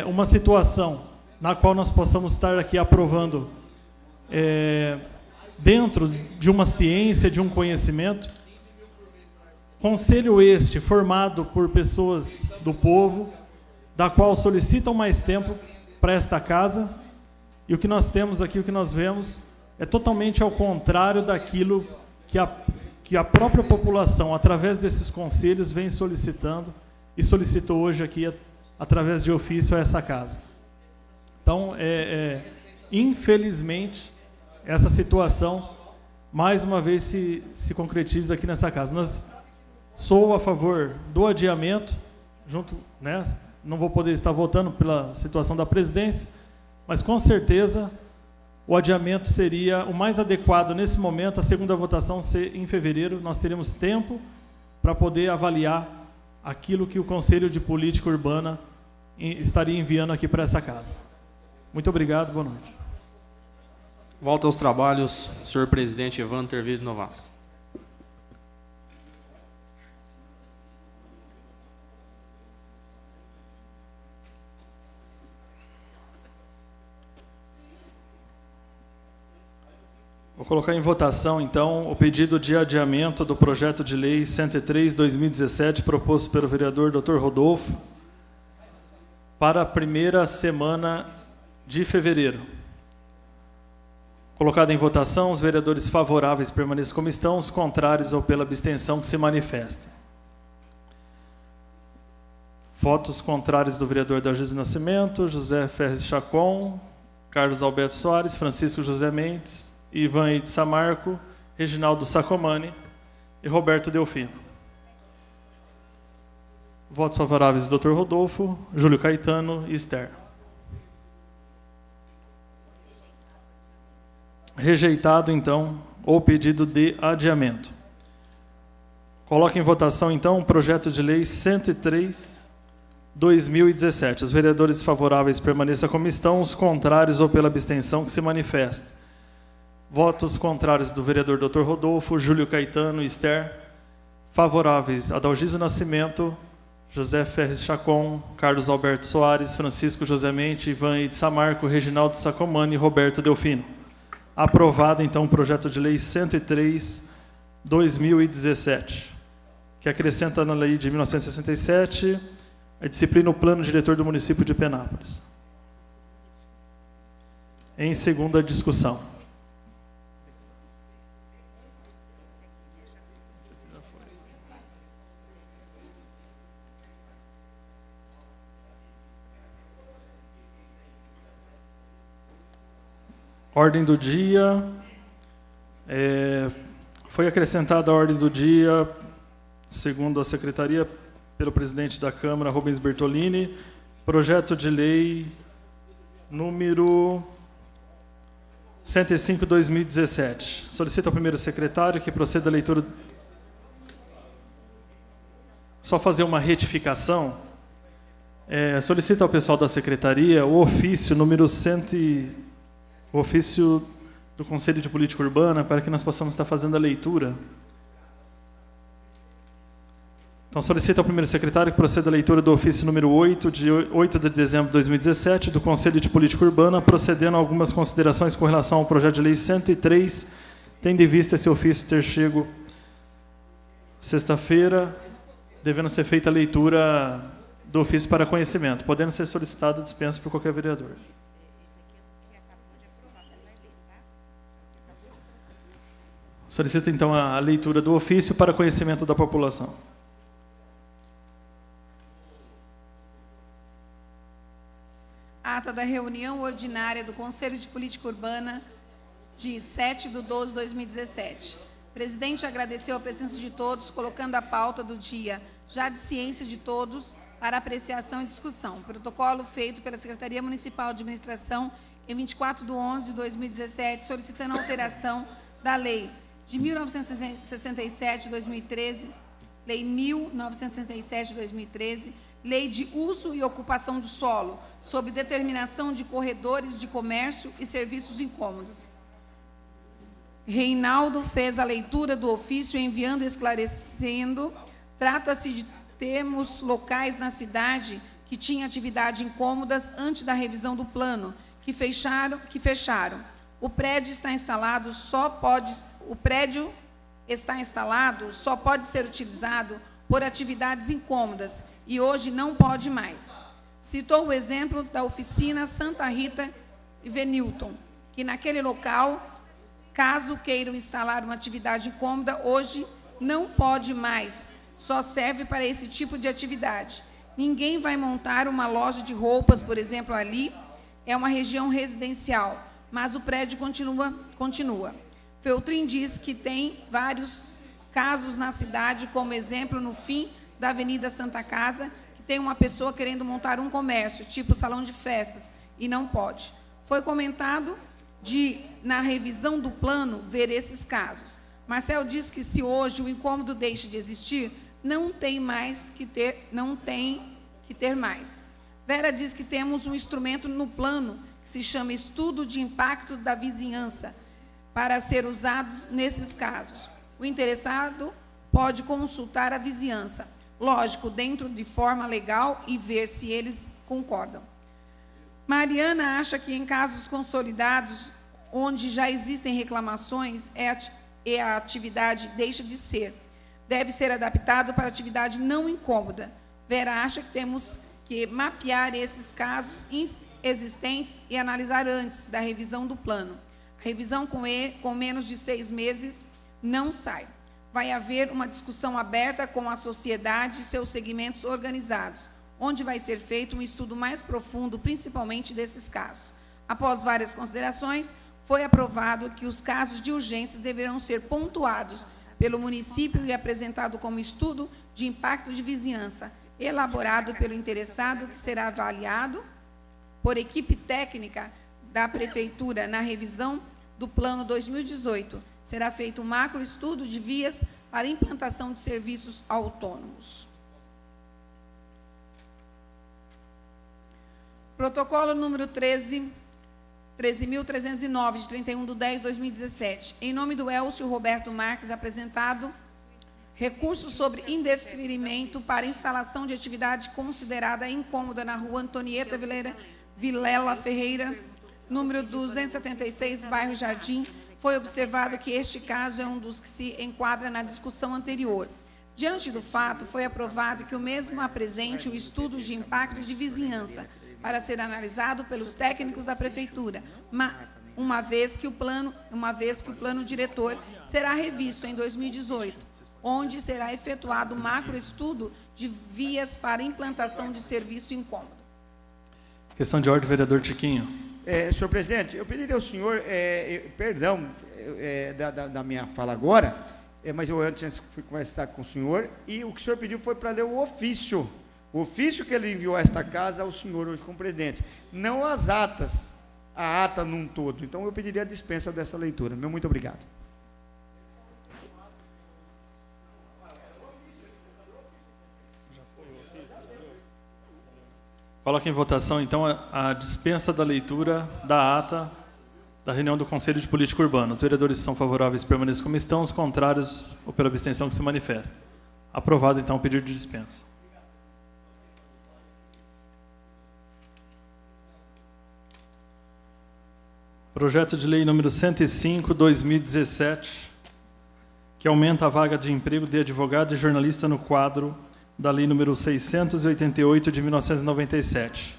uma situação na qual nós possamos estar aqui aprovando dentro de uma ciência, de um conhecimento. Conselho este formado por pessoas do povo, da qual solicitam mais tempo para esta casa, e o que nós temos aqui, o que nós vemos, é totalmente ao contrário daquilo que a própria população, através desses conselhos, vem solicitando, e solicitou hoje aqui, através de ofício, a essa casa. Então, infelizmente, essa situação, mais uma vez, se concretiza aqui nessa casa. Sou a favor do adiamento, junto, né? Não vou poder estar votando pela situação da presidência, mas com certeza o adiamento seria o mais adequado nesse momento, a segunda votação ser em fevereiro. Nós teremos tempo para poder avaliar aquilo que o Conselho de Política Urbana estaria enviando aqui para essa casa. Muito obrigado, boa noite. Volta aos trabalhos, senhor presidente Evandro Tervírio Novas. Vou colocar em votação, então, o pedido de adiamento do projeto de lei 103/2017, proposto pelo vereador Dr. Rodolfo, para a primeira semana de fevereiro. Colocado em votação, os vereadores favoráveis permaneçam como estão, os contrários ou pela abstenção que se manifestem. Votos contrários do vereador Adalgisa Nascimento, José Ferres Chacon, Carlos Alberto Soares, Francisco José Mendes, Ivan Eide Samarco, Reginaldo Sacomani e Roberto Delfino. Votos favoráveis do Dr. Rodolfo, Júlio Caetano e Esther. Rejeitado, então, o pedido de adiamento. Coloco em votação, então, o projeto de lei 103/2017. Os vereadores favoráveis permaneçam como estão, os contrários ou pela abstenção que se manifestem. Votos contrários do vereador Dr. Rodolfo, Júlio Caetano e Esther. Favoráveis, Adalgisa Nascimento, José Ferres Chacon, Carlos Alberto Soares, Francisco José Mendes, Ivan Eide Samarco, Reginaldo Sacomani e Roberto Delfino. Aprovado, então, o projeto de lei 103/2017, que acrescenta na lei de 1967 a disciplina no plano diretor do município de Penápolis. Em segunda discussão. Ordem do dia. Foi acrescentada a ordem do dia, segundo a secretaria, pelo presidente da Câmara, Rubens Bertolini, projeto de lei número 105/2017. Solicito ao primeiro secretário que proceda a leitura. Só fazer uma retificação. Solicito ao pessoal da secretaria o ofício número o ofício do Conselho de Política Urbana, para que nós possamos estar fazendo a leitura. Então, solicito ao primeiro secretário que proceda a leitura do ofício número 8, de 8 de dezembro de 2017, do Conselho de Política Urbana, procedendo a algumas considerações com relação ao projeto de lei 103, tendo em vista esse ofício ter chego sexta-feira, devendo ser feita a leitura do ofício para conhecimento, podendo ser solicitado dispensa por qualquer vereador. Solicito, então, a leitura do ofício para conhecimento da população. Ata da reunião ordinária do Conselho de Política Urbana de 7/12/2017. O presidente agradeceu a presença de todos, colocando a pauta do dia, já de ciência de todos, para apreciação e discussão. Protocolo feito pela Secretaria Municipal de Administração em 24/11/2017, solicitando a alteração da Lei de 1967/2013, Lei 1967/2013, Lei de Uso e Ocupação do Solo, sob determinação de corredores de comércio e serviços incômodos. Reinaldo fez a leitura do ofício enviando e esclarecendo. Trata-se de termos locais na cidade que tinham atividade incômodas antes da revisão do plano, que fecharam. O prédio está instalado só pode ser utilizado por atividades incômodas e hoje não pode mais. Citou o exemplo da oficina Santa Rita e Venilton, que naquele local, caso queiram instalar uma atividade incômoda, hoje não pode mais, só serve para esse tipo de atividade. Ninguém vai montar uma loja de roupas, por exemplo, ali, é uma região residencial, mas o prédio continua. Feltrin diz que tem vários casos na cidade, como exemplo, no fim da Avenida Santa Casa, que tem uma pessoa querendo montar um comércio, tipo salão de festas, e não pode. Foi comentado na revisão do plano, ver esses casos. Marcel diz que se hoje o incômodo deixa de existir, não tem que ter mais. Vera diz que temos um instrumento no plano que se chama Estudo de Impacto da Vizinhança, para ser usado nesses casos. O interessado pode consultar a vizinhança, lógico, dentro de forma legal e ver se eles concordam. Mariana acha que em casos consolidados, onde já existem reclamações, a atividade deixa de ser. Deve ser adaptado para atividade não incômoda. Vera acha que temos que mapear esses casos existentes e analisar antes da revisão do plano. A revisão com menos de 6 meses não sai. Vai haver uma discussão aberta com a sociedade e seus segmentos organizados, onde vai ser feito um estudo mais profundo, principalmente desses casos. Após várias considerações, foi aprovado que os casos de urgências deverão ser pontuados pelo município e apresentado como estudo de impacto de vizinhança, elaborado pelo interessado, que será avaliado por equipe técnica da Prefeitura na revisão do Plano 2018. Será feito um macroestudo de vias para implantação de serviços autônomos. Protocolo número 13.309, de 31/10/2017. Em nome do Elcio Roberto Marques, apresentado recurso sobre indeferimento para instalação de atividade considerada incômoda na rua Antonieta Vilela Ferreira, número 276, bairro Jardim. Foi observado que este caso é um dos que se enquadra na discussão anterior. Diante do fato, foi aprovado que o mesmo apresente o estudo de impacto de vizinhança para ser analisado pelos técnicos da Prefeitura, uma vez que o plano diretor será revisto em 2018, onde será efetuado um macroestudo de vias para implantação de serviço incômodo. Questão de ordem, vereador Tiquinho. Senhor presidente, eu pediria ao senhor, perdão da minha fala agora, mas eu antes fui conversar com o senhor, e o que o senhor pediu foi para ler o ofício que ele enviou a esta casa ao senhor hoje como presidente, não as atas, a ata num todo. Então, eu pediria a dispensa dessa leitura. Muito obrigado. Coloque em votação, então, a dispensa da leitura da ata da reunião do Conselho de Política Urbana. Os vereadores são favoráveis, permaneçam como estão, os contrários ou pela abstenção que se manifesta. Aprovado, então, o pedido de dispensa. Projeto de lei número 105/2017, que aumenta a vaga de emprego de advogado e jornalista no quadro da lei número 688 de 1997.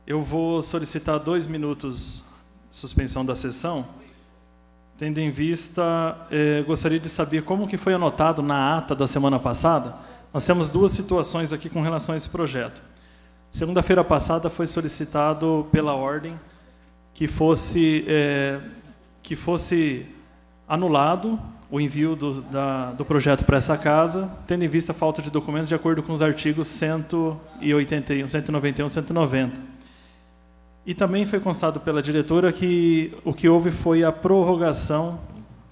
Eu vou solicitar 2 minutos de suspensão da sessão, tendo em vista, gostaria de saber como que foi anotado na ata da semana passada. Nós temos 2 situações aqui com relação a esse projeto. Segunda-feira passada foi solicitado pela ordem que fosse anulado o envio do projeto para essa casa, tendo em vista a falta de documentos de acordo com os artigos 181, 191 e 190. E também foi constado pela diretora que o que houve foi a prorrogação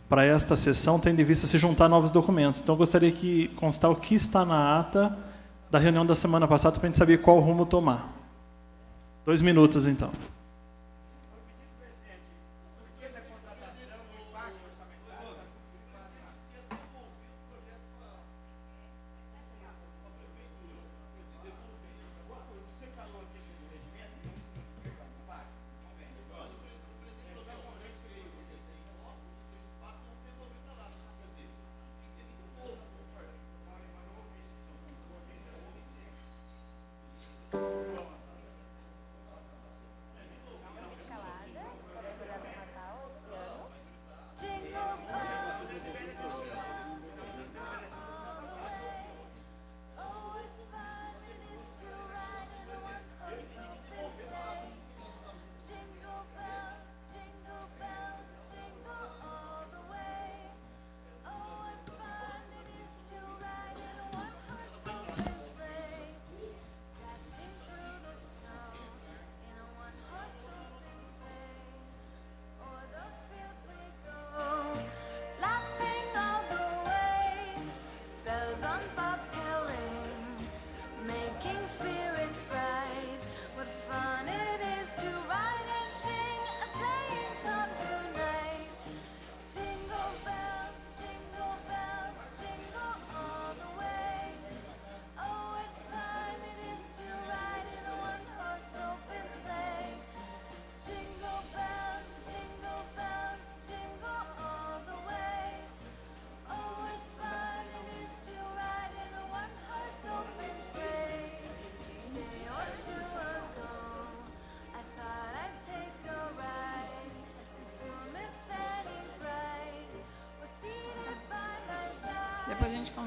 para esta sessão, tendo em vista se juntar novos documentos. Então, eu gostaria que constar o que está na ata da reunião da semana passada, para a gente saber qual rumo tomar. 2 minutos, então.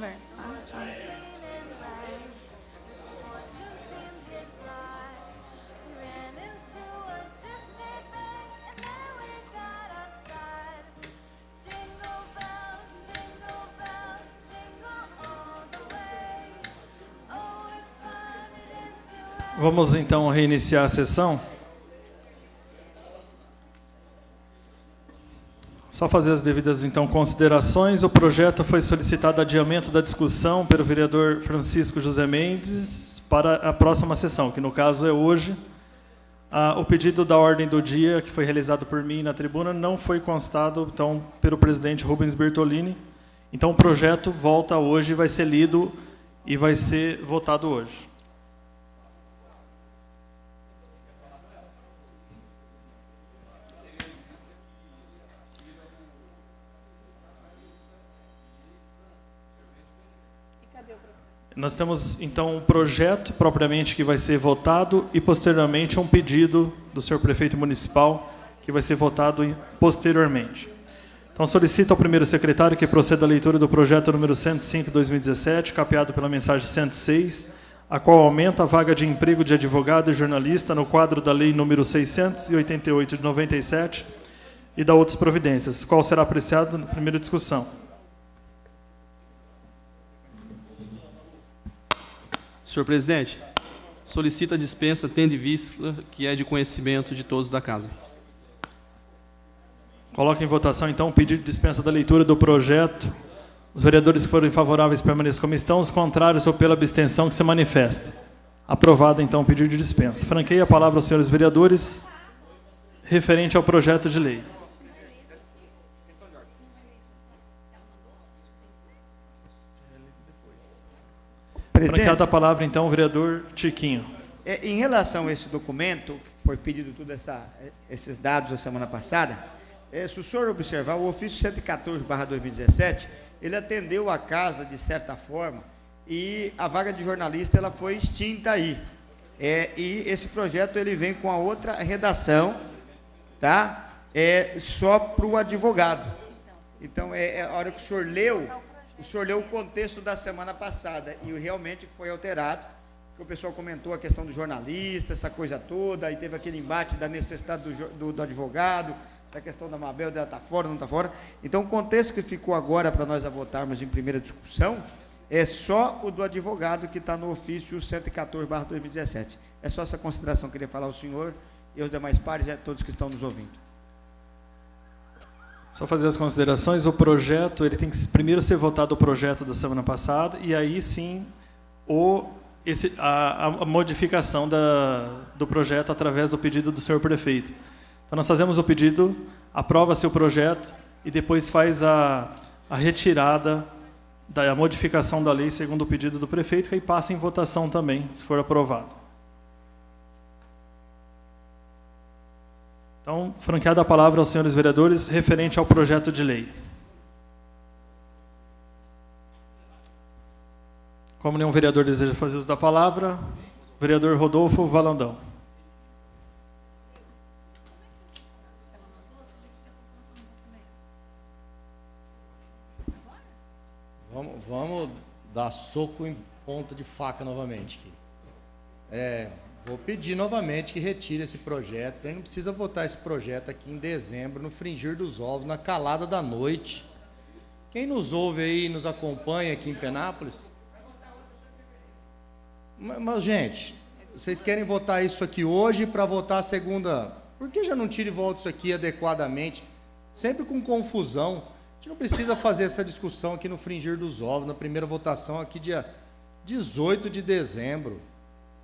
conversa, tá? Tchau. Vamos então reiniciar a sessão. Só fazer as devidas então considerações. O projeto foi solicitado adiamento da discussão pelo vereador Francisco José Mendes para a próxima sessão, que no caso é hoje. O pedido da ordem do dia, que foi realizado por mim na tribuna, não foi constado então pelo presidente Rubens Bertolini. Então o projeto volta hoje, vai ser lido e vai ser votado hoje. Nós temos, então, um projeto, propriamente, que vai ser votado e, posteriormente, um pedido do senhor prefeito municipal, que vai ser votado posteriormente. Então, solicito ao primeiro secretário que proceda à leitura do projeto número 105/2017, capeado pela mensagem 106, a qual aumenta a vaga de emprego de advogado e jornalista no quadro da lei número 688 de 97 e da outras providências, qual será apreciado na primeira discussão. Senhor presidente, solicita a dispensa, tendo em vista que é de conhecimento de todos da casa. Coloque em votação, então, o pedido de dispensa da leitura do projeto. Os vereadores que forem favoráveis permaneçam como estão, os contrários ou pela abstenção que se manifesta. Aprovado, então, o pedido de dispensa. Franqueio a palavra aos senhores vereadores, referente ao projeto de lei. Franqueada a palavra, então, o vereador Tiquinho. Em relação a esse documento, que foi pedido esses dados a semana passada, se o senhor observar, o ofício 114/2017, ele atendeu a casa de certa forma e a vaga de jornalista ela foi extinta aí. E esse projeto ele vem com a outra redação, tá? Só para o advogado. Então, a hora que o senhor leu o contexto da semana passada e realmente foi alterado, porque o pessoal comentou a questão do jornalista, essa coisa toda, aí teve aquele embate da necessidade do advogado, da questão da Mabel, dela está fora, não está fora. Então, o contexto que ficou agora para nós votarmos em primeira discussão é só o do advogado que está no ofício 114/2017. É só essa consideração que eu queria falar ao senhor e aos demais pares e a todos que estão nos ouvindo. Só fazer as considerações. O projeto, ele tem que primeiro ser votado o projeto da semana passada e aí sim a modificação do projeto através do pedido do senhor prefeito. Então nós fazemos o pedido, aprova-se o projeto e depois faz a retirada da modificação da lei segundo o pedido do prefeito, que aí passa em votação também, se for aprovado. Então, franqueada a palavra aos senhores vereadores referente ao projeto de lei. Como nenhum vereador deseja fazer uso da palavra, o vereador Rodolfo Valandão. Vamos dar soco em ponta de faca novamente aqui. Vou pedir novamente que retire esse projeto. A gente não precisa votar esse projeto aqui em dezembro, no fringir dos ovos, na calada da noite. Quem nos ouve aí, nos acompanha aqui em Penápolis? Mas, gente, vocês querem votar isso aqui hoje para votar a segunda? Por que já não tira e volta isso aqui adequadamente? Sempre com confusão. A gente não precisa fazer essa discussão aqui no fringir dos ovos, na primeira votação aqui dia 18 de dezembro.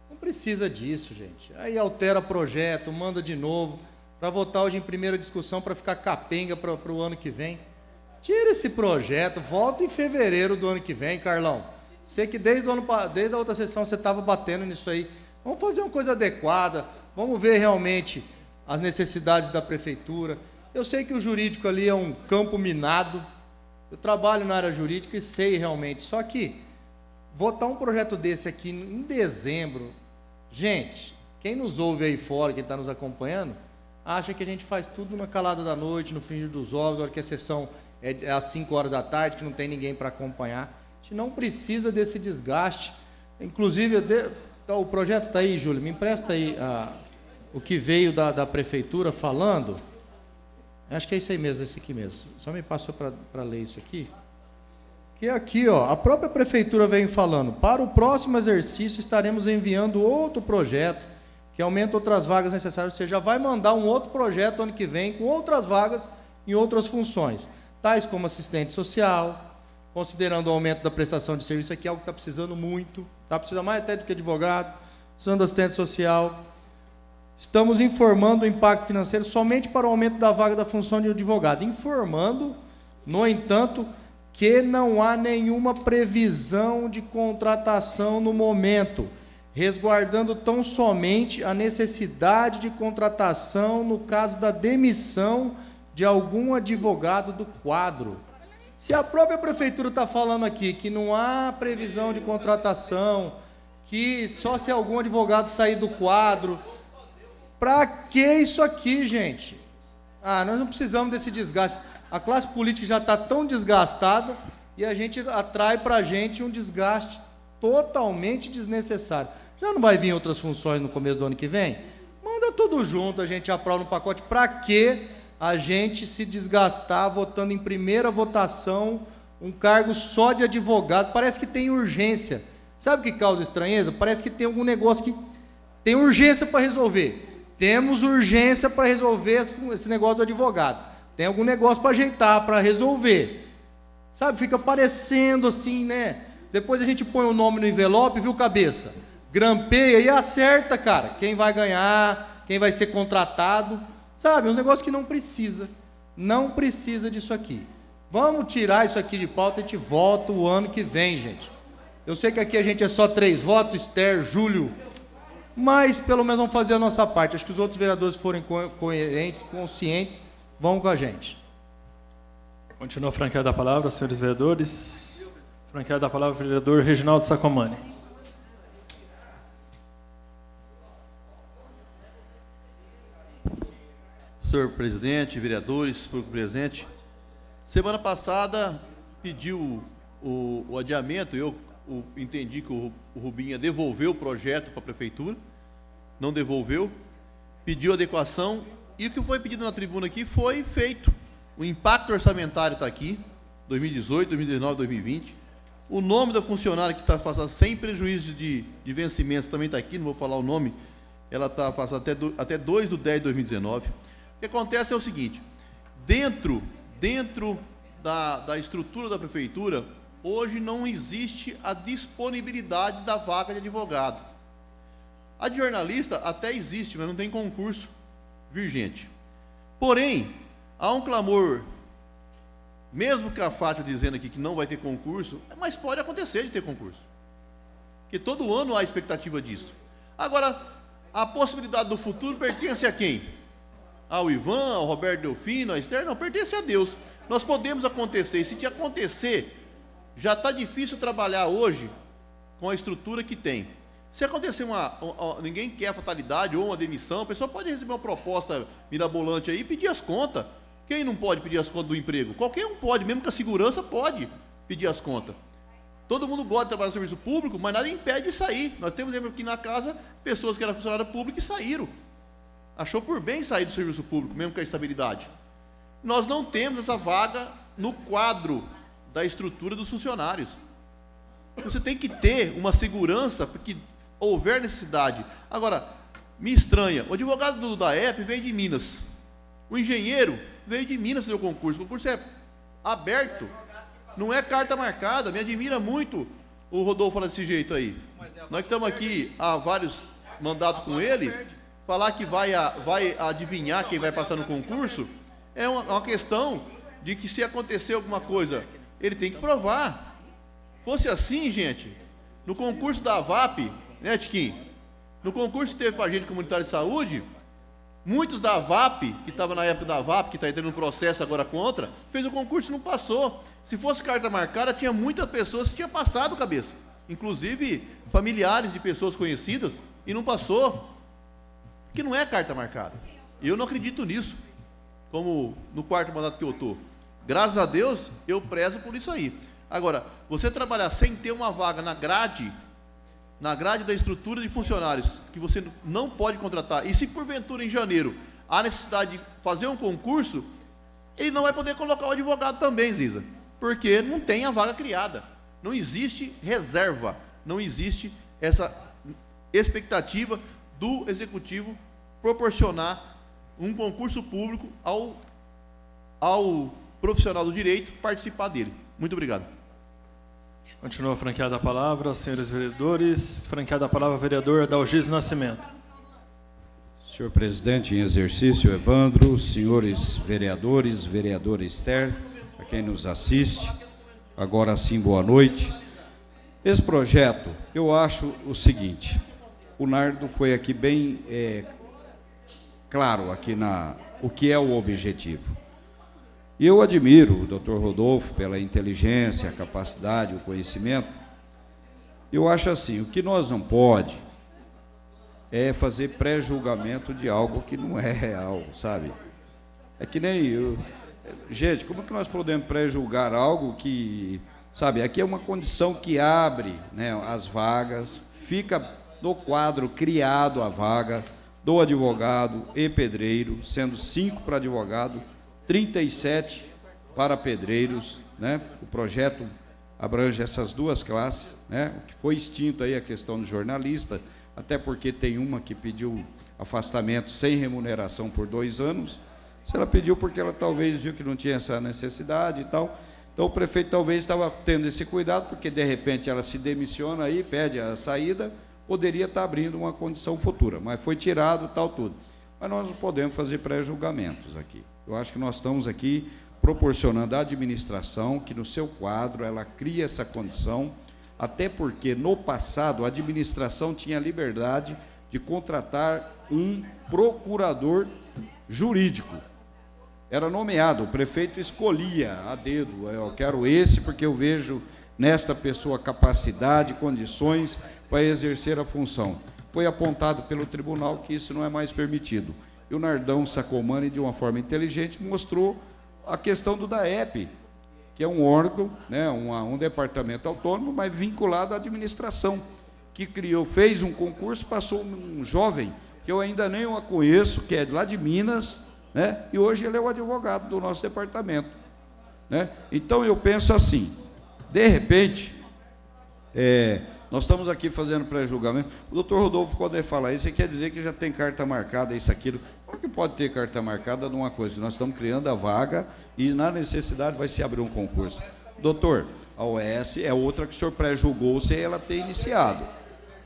Não precisa disso, gente. Aí altera projeto, manda de novo, para votar hoje em primeira discussão, para ficar capenga para o ano que vem. Tira esse projeto, volta em fevereiro do ano que vem, Carlão. Sei que desde a outra sessão você estava batendo nisso aí. Vamos fazer uma coisa adequada, vamos ver realmente as necessidades da prefeitura. Eu sei que o jurídico ali é um campo minado, eu trabalho na área jurídica e sei realmente, só que votar um projeto desse aqui em dezembro, gente, quem nos ouve aí fora, quem está nos acompanhando, acha que a gente faz tudo na calada da noite, no fringir dos ovos, na hora que a sessão é às 5 horas da tarde, que não tem ninguém para acompanhar. A gente não precisa desse desgaste. Inclusive, o projeto está aí, Júlio, me empresta aí o que veio da prefeitura falando. Acho que é isso aí mesmo, esse aqui mesmo. Só me passou para ler isso aqui. Que é aqui, ó, a própria prefeitura vem falando, para o próximo exercício estaremos enviando outro projeto que aumenta outras vagas necessárias, ou seja, já vai mandar um outro projeto ano que vem com outras vagas em outras funções, tais como assistente social, considerando o aumento da prestação de serviço, aqui é algo que está precisando muito, está precisando mais até do que advogado, precisando de assistente social. Estamos informando o impacto financeiro somente para o aumento da vaga da função de advogado, informando, no entanto, que não há nenhuma previsão de contratação no momento, resguardando tão somente a necessidade de contratação no caso da demissão de algum advogado do quadro. Se a própria prefeitura está falando aqui que não há previsão de contratação, que só se algum advogado sair do quadro, para que isso aqui, gente? Nós não precisamos desse desgaste. A classe política já está tão desgastada e a gente atrai para a gente um desgaste totalmente desnecessário. Já não vai vir outras funções no começo do ano que vem? Manda tudo junto, a gente aprova no pacote. Para que a gente se desgastar votando em primeira votação um cargo só de advogado? Parece que tem urgência. Sabe o que causa estranheza? Parece que tem algum negócio que tem urgência para resolver. Temos urgência para resolver esse negócio do advogado. Tem algum negócio para ajeitar, para resolver. Sabe, fica parecendo assim, né? Depois a gente põe o nome no envelope, viu, cabeça? Grampeia e acerta, cara, quem vai ganhar, quem vai ser contratado. Sabe, um negócio que não precisa. Não precisa disso aqui. Vamos tirar isso aqui de pauta e a gente volta o ano que vem, gente. Eu sei que aqui a gente é só 3 votos, Esther, Júlio, mas pelo menos vamos fazer a nossa parte. Acho que os outros vereadores forem coerentes, conscientes, vão com a gente. Continua a franqueada da palavra, senhores vereadores. Franqueada da palavra, vereador Reginaldo Sacomani. Senhor presidente, vereadores, público presente, semana passada pediu o adiamento, eu entendi que o Rubinho ia devolver o projeto para a prefeitura, não devolveu, pediu adequação, e o que foi pedido na tribuna aqui foi feito. O impacto orçamentário está aqui, 2018, 2019, 2020. O nome da funcionária que está afastada sem prejuízo de vencimentos também está aqui, não vou falar o nome, ela está afastada até 2/10/2019. O que acontece é o seguinte, dentro da estrutura da prefeitura, hoje não existe a disponibilidade da vaga de advogado. A de jornalista até existe, mas não tem concurso vigente. Porém, há um clamor, mesmo que a Fátima dizendo aqui que não vai ter concurso, mas pode acontecer de ter concurso. Porque todo ano há expectativa disso. Agora, a possibilidade do futuro pertence a quem? Ao Ivan, ao Roberto Delfino, à Esther? Não, pertence a Deus. Nós podemos acontecer, e se te acontecer, já está difícil trabalhar hoje com a estrutura que tem. Se acontecer ninguém quer fatalidade ou uma demissão, a pessoa pode receber uma proposta mirabolante aí e pedir as contas. Quem não pode pedir as contas do emprego? Qualquer um pode, mesmo que a segurança pode pedir as contas. Todo mundo gosta de trabalhar no serviço público, mas nada impede de sair. Nós temos aqui na casa pessoas que eram funcionárias públicas e saíram. Achou por bem sair do serviço público, mesmo com a estabilidade. Nós não temos essa vaga no quadro da estrutura dos funcionários. Você tem que ter uma segurança, porque houver necessidade. Agora, me estranha, o advogado da EP veio de Minas. O engenheiro veio de Minas fazer o concurso. O concurso é aberto, não é carta marcada. Me admira muito o Rodolfo falar desse jeito aí. Nós que estamos aqui há vários mandatos com ele, falar que vai adivinhar quem vai passar no concurso, é uma questão de que se acontecer alguma coisa, ele tem que provar. Fosse assim, gente, no concurso da AVAP, né, Tiquinho? No concurso que teve para a agente comunitário de saúde, muitos da AVAP, que estavam na época da AVAP, que está entrando no processo agora contra, fez o concurso e não passou. Se fosse carta marcada, tinha muitas pessoas que tinham passado, cabeça. Inclusive, familiares de pessoas conhecidas, e não passou. Que não é carta marcada. E eu não acredito nisso, como no 4º mandato que eu estou. Graças a Deus, eu prezo por isso aí. Agora, você trabalhar sem ter uma vaga na grade da estrutura de funcionários, que você não pode contratar, e se porventura em janeiro há necessidade de fazer um concurso, ele não vai poder colocar o advogado também, Ziza, porque não tem a vaga criada. Não existe reserva, não existe essa expectativa do executivo proporcionar um concurso público ao profissional do direito participar dele. Muito obrigado. Continua franqueada a palavra, senhores vereadores. Franqueada a palavra, vereador Adalgis Nascimento. Senhor presidente em exercício, Evandro, senhores vereadores, vereadora Esther, a quem nos assiste, agora sim, boa noite. Esse projeto, eu acho o seguinte, o Nardo foi aqui bem claro aqui o que é o objetivo. E eu admiro o doutor Rodolfo pela inteligência, a capacidade, o conhecimento. Eu acho assim, o que nós não pode é fazer pré-julgamento de algo que não é real, sabe? É que nem gente, como que nós podemos pré-julgar algo que, sabe, aqui é uma condição que abre, né, as vagas, fica no quadro criado a vaga do advogado e pedreiro, sendo 5 para advogado, 37 para pedreiros, né? O projeto abrange essas duas classes, né? O que foi extinto aí a questão do jornalista, até porque tem uma que pediu afastamento sem remuneração por 2 anos. Se ela pediu porque ela talvez viu que não tinha essa necessidade e tal. Então o prefeito talvez estava tendo esse cuidado, porque de repente ela se demissiona aí, pede a saída, poderia estar abrindo uma condição futura, mas foi tirado tal tudo. Mas nós não podemos fazer pré-julgamentos aqui. Eu acho que nós estamos aqui proporcionando à administração que no seu quadro ela cria essa condição, até porque no passado a administração tinha liberdade de contratar um procurador jurídico. Era nomeado, o prefeito escolhia a dedo, eu quero esse porque eu vejo nesta pessoa capacidade, condições para exercer a função. Foi apontado pelo tribunal que isso não é mais permitido. E o Nardão Sacomani, de uma forma inteligente, mostrou a questão do DAEP, que é um órgão, né, um departamento autônomo, mas vinculado à administração, que fez um concurso, passou um jovem, que eu ainda nem o conheço, que é lá de Minas, né, e hoje ele é o advogado do nosso departamento. Né? Então, eu penso assim, de repente, nós estamos aqui fazendo pré-julgamento. O doutor Rodolfo, quando ele fala isso, ele quer dizer que já tem carta marcada, isso, aquilo. Como que pode ter carta marcada numa coisa? Nós estamos criando a vaga e, na necessidade, vai se abrir um concurso. Doutor, a OS é outra que o senhor pré-julgou sem ela ter iniciado.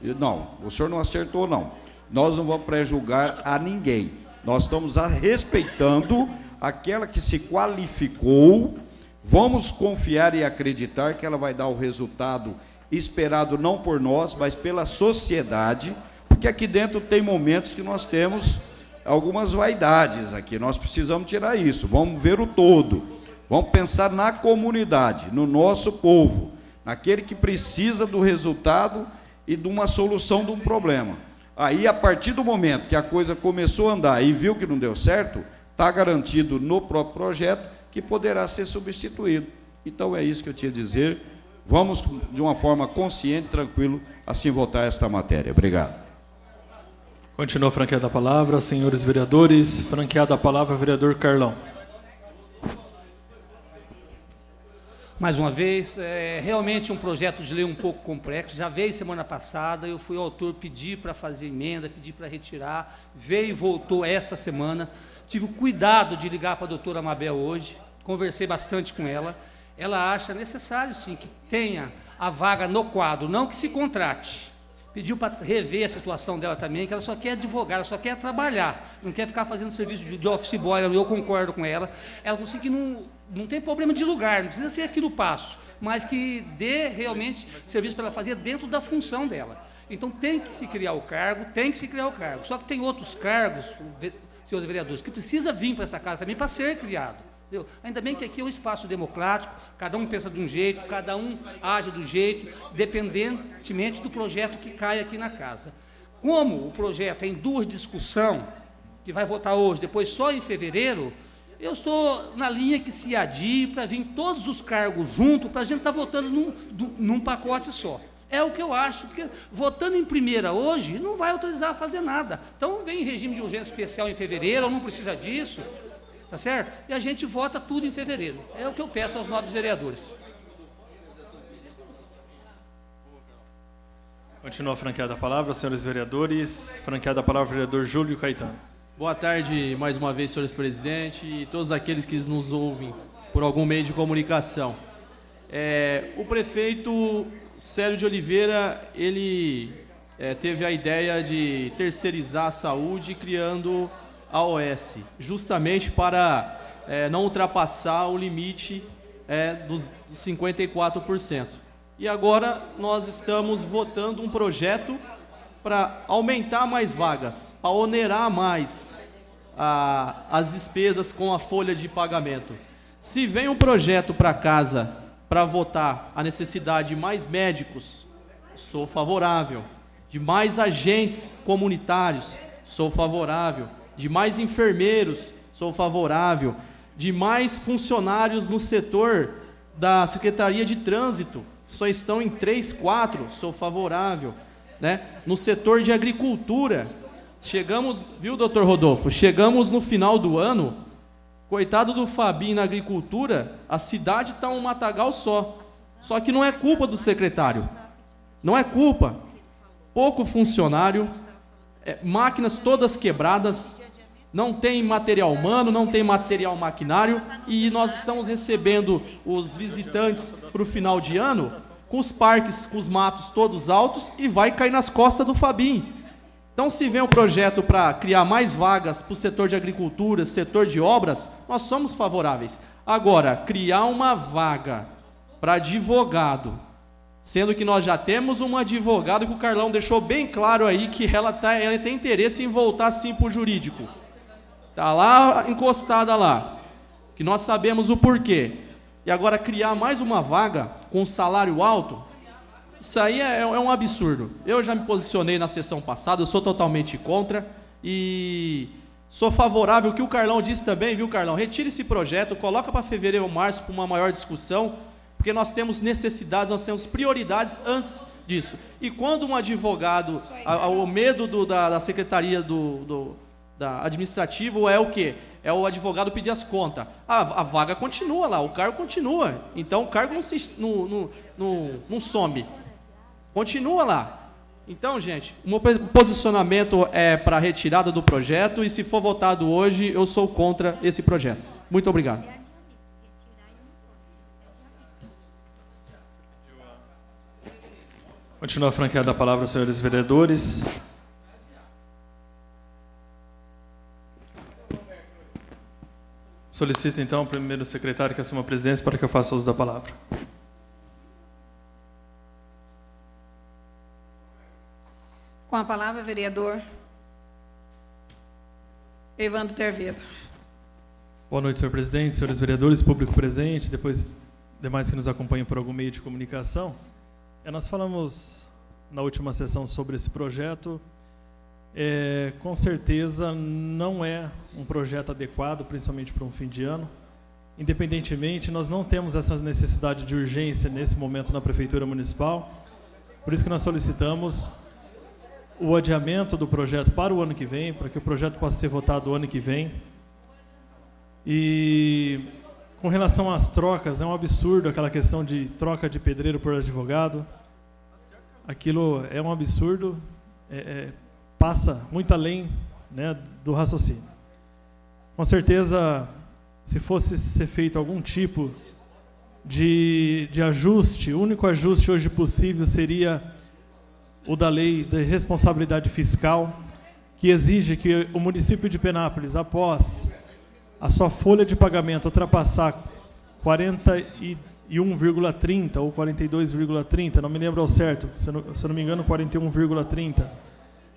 Não, o senhor não acertou, não. Nós não vamos pré-julgar a ninguém. Nós estamos respeitando aquela que se qualificou. Vamos confiar e acreditar que ela vai dar o resultado esperado não por nós, mas pela sociedade, porque aqui dentro tem momentos que nós temos algumas vaidades aqui, nós precisamos tirar isso, vamos ver o todo, vamos pensar na comunidade, no nosso povo, naquele que precisa do resultado e de uma solução de um problema. Aí, a partir do momento que a coisa começou a andar e viu que não deu certo, está garantido no próprio projeto que poderá ser substituído. Então, é isso que eu tinha a dizer. Vamos, de uma forma consciente e tranquila, assim votar esta matéria. Obrigado. Continua franqueada a palavra, senhores vereadores. Franqueada a palavra, vereador Carlão. Mais uma vez, é realmente um projeto de lei um pouco complexo. Já veio semana passada, eu fui autor, pedi para fazer emenda, pedi para retirar, veio e voltou esta semana. Tive o cuidado de ligar para a doutora Mabel hoje, conversei bastante com ela. Ela acha necessário, sim, que tenha a vaga no quadro, não que se contrate. Pediu para rever a situação dela também, que ela só quer advogar, ela só quer trabalhar, não quer ficar fazendo serviço de office boy, eu concordo com ela. Ela falou assim que não tem problema de lugar, não precisa ser aqui no Paço, mas que dê realmente serviço para ela fazer dentro da função dela. Então tem que se criar o cargo, Só que tem outros cargos, senhores vereadores, que precisa vir para essa casa também para ser criado. Entendeu? Ainda bem que aqui é um espaço democrático, cada um pensa de um jeito, cada um age do jeito, dependentemente do projeto que cai aqui na casa. Como o projeto é em 2 discussões, que vai votar hoje, depois só em fevereiro, Eu sou na linha que se adie para vir todos os cargos juntos, para a gente estar votando num pacote só. É o que eu acho, porque votando em primeira hoje, não vai autorizar a fazer nada. Então, vem regime de urgência especial em fevereiro, ou não precisa disso, tá certo? E a gente vota tudo em fevereiro. É o que eu peço aos nobres vereadores. Continua franqueada a palavra, senhores vereadores. Franqueada a palavra, vereador Júlio Caetano. Boa tarde, mais uma vez, senhores presidentes, e todos aqueles que nos ouvem por algum meio de comunicação. O prefeito Célio de Oliveira, ele teve a ideia de terceirizar a saúde, criando a OS, justamente para não ultrapassar o limite dos 54%. E agora nós estamos votando um projeto para aumentar mais vagas, para onerar mais as despesas com a folha de pagamento. Se vem um projeto para casa para votar a necessidade de mais médicos, sou favorável. De mais agentes comunitários, sou favorável. De mais enfermeiros, sou favorável. De mais funcionários no setor da Secretaria de Trânsito, só estão em 3, 4, sou favorável. Né? No setor de agricultura, chegamos, viu, doutor Rodolfo? Chegamos no final do ano, coitado do Fabinho na agricultura, a cidade está um matagal só. Só que não é culpa do secretário. Não é culpa. Pouco funcionário, máquinas todas quebradas, não tem material humano, não tem material maquinário, e nós estamos recebendo os visitantes para o final de ano com os parques, com os matos todos altos, e vai cair nas costas do Fabinho. Então, se vem um projeto para criar mais vagas para o setor de agricultura, setor de obras, nós somos favoráveis. Agora, criar uma vaga para advogado, sendo que nós já temos uma advogada que o Carlão deixou bem claro aí que ela tem interesse em voltar sim para o jurídico. Está lá, encostada lá, que nós sabemos o porquê. E agora criar mais uma vaga com salário alto, isso aí é um absurdo. Eu já me posicionei na sessão passada, eu sou totalmente contra e sou favorável ao que o Carlão disse também, viu, Carlão? Retire esse projeto, coloca para fevereiro ou março para uma maior discussão, porque nós temos necessidades, nós temos prioridades antes disso. E quando um advogado, o medo da secretaria da administrativo é o quê? É o advogado pedir as contas. A vaga continua lá, o cargo continua. Então o cargo não some. Continua lá. Então, gente, o meu posicionamento é para a retirada do projeto, e se for votado hoje, eu sou contra esse projeto. Muito obrigado. Continua franqueada a palavra, senhores vereadores. Solicito, então, o primeiro secretário que assuma a presidência para que eu faça uso da palavra. Com a palavra, vereador Evandro Tervedo. Boa noite, senhor presidente, senhores vereadores, público presente, depois demais que nos acompanham por algum meio de comunicação. Nós falamos na última sessão sobre esse projeto. Com certeza não é um projeto adequado, principalmente para um fim de ano. Independentemente, nós não temos essa necessidade de urgência nesse momento na Prefeitura Municipal. Por isso que nós solicitamos o adiamento do projeto para o ano que vem, para que o projeto possa ser votado o ano que vem. E com relação às trocas, é um absurdo aquela questão de troca de pedreiro por advogado. Aquilo é um absurdo, passa muito além, né, do raciocínio. Com certeza, se fosse ser feito algum tipo de ajuste, o único ajuste hoje possível seria o da lei de responsabilidade fiscal, que exige que o município de Penápolis, após a sua folha de pagamento ultrapassar 41,30 ou 42,30, não me lembro ao certo, se eu não me engano, 41,30,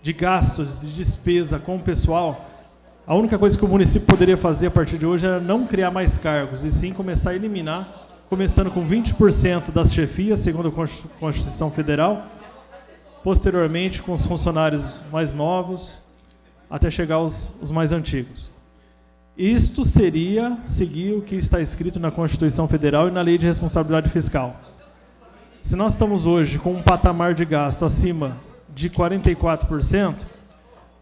de gastos de despesa com o pessoal, a única coisa que o município poderia fazer a partir de hoje era não criar mais cargos, e sim começar a eliminar, começando com 20% das chefias, segundo a Constituição Federal, posteriormente com os funcionários mais novos, até chegar aos mais antigos. Isto seria seguir o que está escrito na Constituição Federal e na Lei de Responsabilidade Fiscal. Se nós estamos hoje com um patamar de gasto acima de 44%,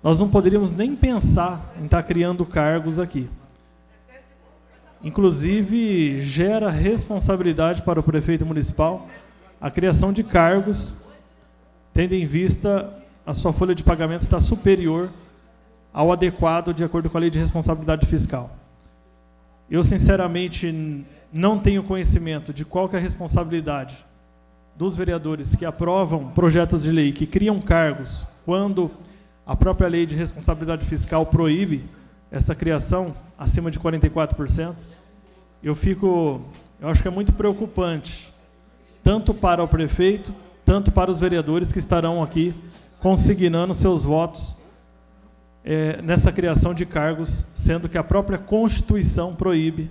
nós não poderíamos nem pensar em estar criando cargos aqui. Inclusive, gera responsabilidade para o prefeito municipal a criação de cargos, tendo em vista a sua folha de pagamento estar superior ao adequado de acordo com a Lei de Responsabilidade Fiscal. Eu, sinceramente, não tenho conhecimento de qual que é a responsabilidade dos vereadores que aprovam projetos de lei que criam cargos quando a própria Lei de Responsabilidade Fiscal proíbe essa criação acima de 44%. Eu acho que é muito preocupante, tanto para o prefeito, tanto para os vereadores que estarão aqui consignando seus votos nessa criação de cargos, sendo que a própria Constituição proíbe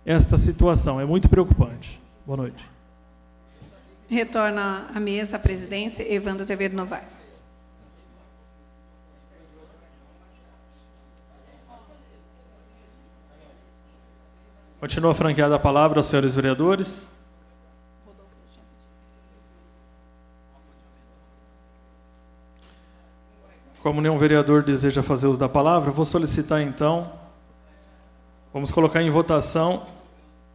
esta situação. É muito preocupante. Boa noite. Retorna à mesa a presidência, Evandro Azevedo Novaes. Continua franqueada a palavra aos senhores vereadores. Como nenhum vereador deseja fazer uso da palavra, vou solicitar então, vamos colocar em votação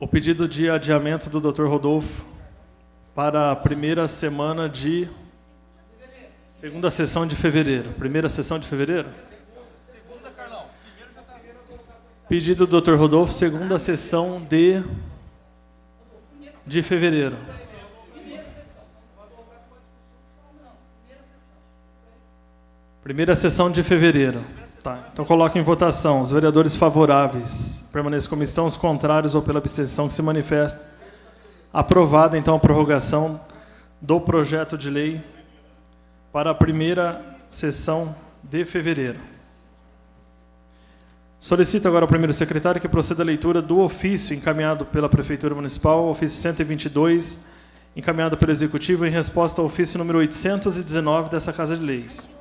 o pedido de adiamento do Dr. Rodolfo para a primeira semana de... Segunda sessão de fevereiro. Primeira sessão de fevereiro? Segunda, Carlão. Primeiro já tá... Pedido do Dr. Rodolfo, segunda sessão de fevereiro. Primeira sessão de fevereiro. Tá, então coloque em votação. Os vereadores favoráveis permaneçam como estão, os contrários ou pela abstenção que se manifesta. Aprovada, então, a prorrogação do projeto de lei para a primeira sessão de fevereiro. Solicito agora ao primeiro secretário que proceda a leitura do ofício encaminhado pela Prefeitura Municipal, ofício 122, encaminhado pelo Executivo em resposta ao ofício número 819 dessa Casa de Leis.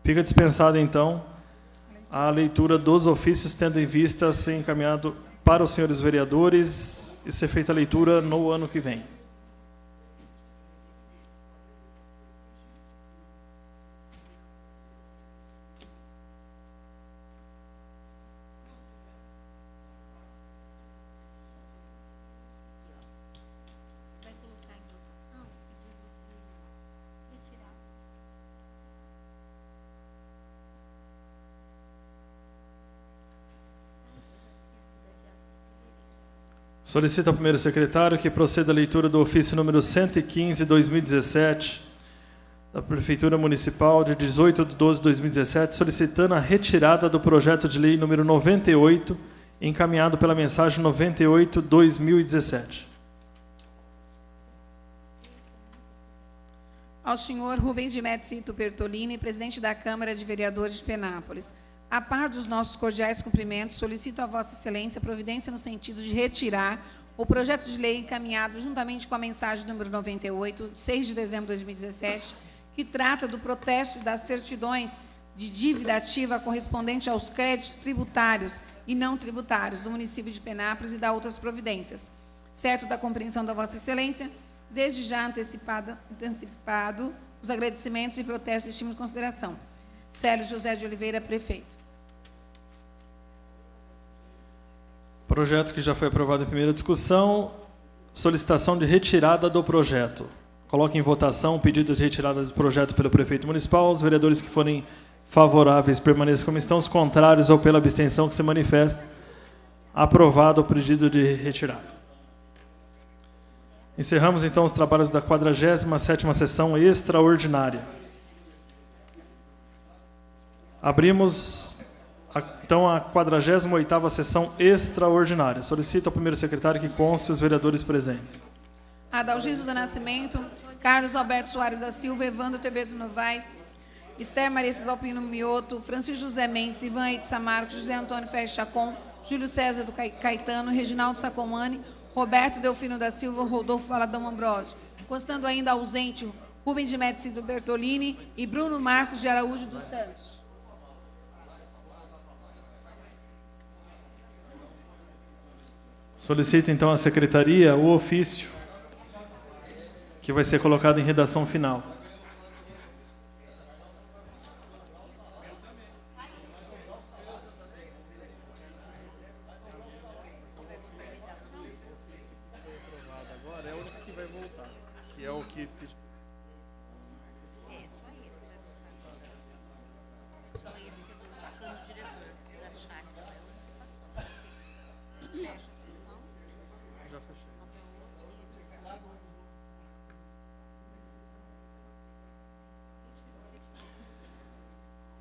Fica dispensada, então, a leitura dos ofícios, tendo em vista ser encaminhado para os senhores vereadores e ser feita a leitura no ano que vem. Solicito ao primeiro secretário que proceda a leitura do ofício número 115/2017 da Prefeitura Municipal de 18 de 12 de 2017, solicitando a retirada do projeto de lei número 98, encaminhado pela mensagem 98/2017. Ao senhor Rubens de Médici Bertolini, presidente da Câmara de Vereadores de Penápolis. A par dos nossos cordiais cumprimentos, solicito a Vossa Excelência providência no sentido de retirar o projeto de lei encaminhado juntamente com a mensagem número 98, de 6 de dezembro de 2017, que trata do protesto das certidões de dívida ativa correspondente aos créditos tributários e não tributários do município de Penápolis e da outras providências. Certo da compreensão da Vossa Excelência, desde já antecipado os agradecimentos e protestos de estima e consideração. Célio José de Oliveira, prefeito. Projeto que já foi aprovado em primeira discussão, solicitação de retirada do projeto. Coloque em votação o pedido de retirada do projeto pelo prefeito municipal. Os vereadores que forem favoráveis permaneçam como estão, os contrários ou pela abstenção que se manifesta. Aprovado o pedido de retirada. Encerramos então os trabalhos da 47ª sessão extraordinária. Abrimos então a 48ª sessão extraordinária. Solicito ao primeiro secretário que conste os vereadores presentes. Adalgiso do Nascimento, Carlos Alberto Soares da Silva, Evandro Azevedo Novaes, Esther Maria Cisalpino Mioto, Francisco José Mendes, Ivan Eide Samarco, José Antônio Ferreira Chacon, Júlio César do Caetano, Reginaldo Sacomani, Roberto Delfino da Silva, Rodolfo Valadão Ambrosio. Constando ainda ausente Rubens de Médici do Bertolini e Bruno Marcos de Araújo dos Santos. Solicito então à secretaria o ofício que vai ser colocado em redação final. Agora é o único que vai voltar, que é o que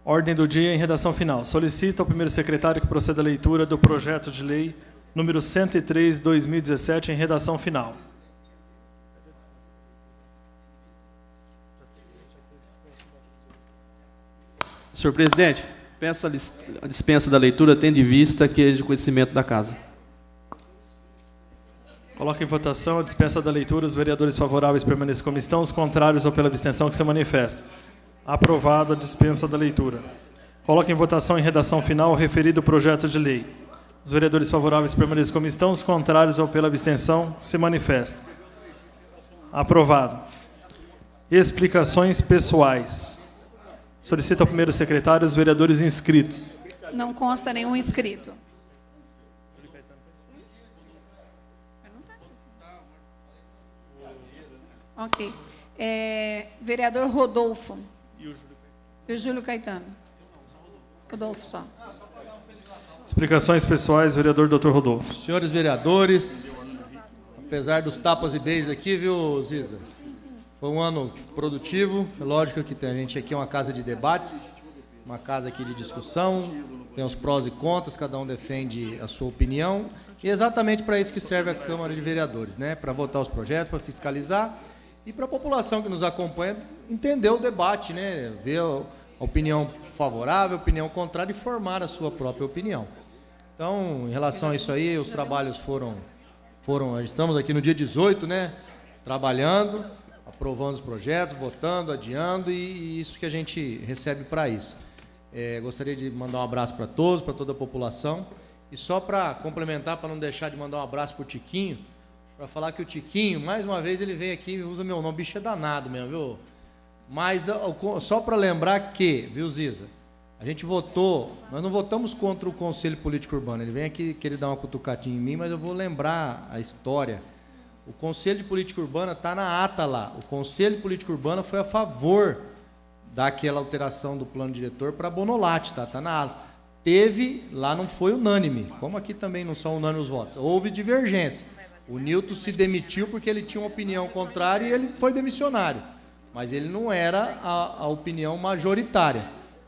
Ordem do dia em redação final. Solicito ao primeiro secretário que proceda à leitura do projeto de lei número 103/2017 em redação final. Senhor presidente, peço a dispensa da leitura, tendo em vista que é de conhecimento da casa. Coloque em votação a dispensa da leitura. Os vereadores favoráveis permaneçam como estão, os contrários ou pela abstenção que se manifesta. Aprovada a dispensa da leitura. Coloque em votação em redação final o referido projeto de lei. Os vereadores favoráveis permaneçam como estão, os contrários ou pela abstenção se manifesta. Aprovado. Explicações pessoais. Solicito ao primeiro secretário os vereadores inscritos. Não consta nenhum inscrito. Ok. Vereador Rodolfo. E o Júlio Caetano. Rodolfo só. Explicações pessoais, vereador Dr. Rodolfo. Senhores vereadores, apesar dos tapas e beijos aqui, viu, Ziza? Foi um ano produtivo. É lógico que a gente aqui é uma casa de debates, uma casa aqui de discussão, tem os prós e contras, cada um defende a sua opinião. E é exatamente para isso que serve a Câmara de Vereadores, né? Para votar os projetos, para fiscalizar e para a população que nos acompanha entender o debate, né? Ver a opinião favorável, a opinião contrária e formar a sua própria opinião. Então, em relação a isso aí, os trabalhos foram estamos aqui no dia 18, né? Trabalhando, aprovando os projetos, votando, adiando e isso que a gente recebe para isso. Gostaria de mandar um abraço para todos, para toda a população. E só para complementar, para não deixar de mandar um abraço para o Tiquinho, para falar que o Tiquinho, mais uma vez, ele vem aqui e usa meu nome. Bicho é danado mesmo, viu? Mas só para lembrar que, viu, Ziza, a gente votou, nós não votamos contra o Conselho Político Urbano. Ele vem aqui querer dar uma cutucatinha em mim, mas eu vou lembrar a história. O Conselho de Política Urbana está na ata lá. O Conselho de Política Urbana foi a favor daquela alteração do plano diretor para Bonolate, tá? Está na ata. Lá não foi unânime, como aqui também não são unânimes os votos. Houve divergência. O Nilton se demitiu porque ele tinha uma opinião contrária e ele foi demissionário. Mas ele não era a opinião majoritária.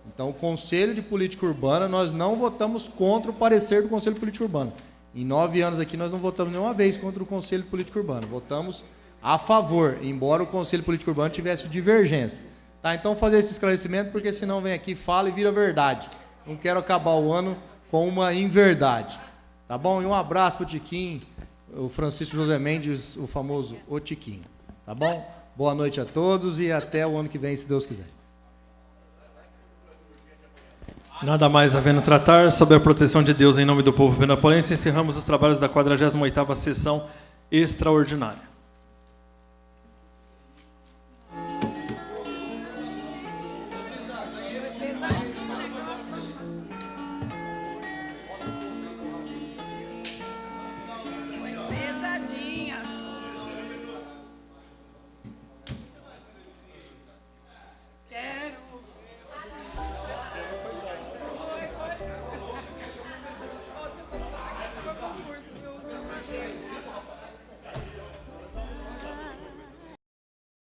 Então, o Conselho de Política Urbana, nós não votamos contra o parecer do Conselho de Política Urbana. Em 9 anos aqui, nós não votamos nenhuma vez contra o Conselho de Política Urbana. Votamos a favor, embora o Conselho de Política Urbana tivesse divergência. Tá, então, fazer esse esclarecimento, porque senão vem aqui, fala e vira verdade. Não quero acabar o ano com uma inverdade. Tá bom? E um abraço para o Tiquinho, o Francisco José Mendes, o famoso O Tiquinho. Tá bom? Boa noite a todos e até o ano que vem, se Deus quiser. Nada mais havendo tratar, sob a proteção de Deus em nome do povo penapolense, encerramos os trabalhos da 48ª sessão extraordinária.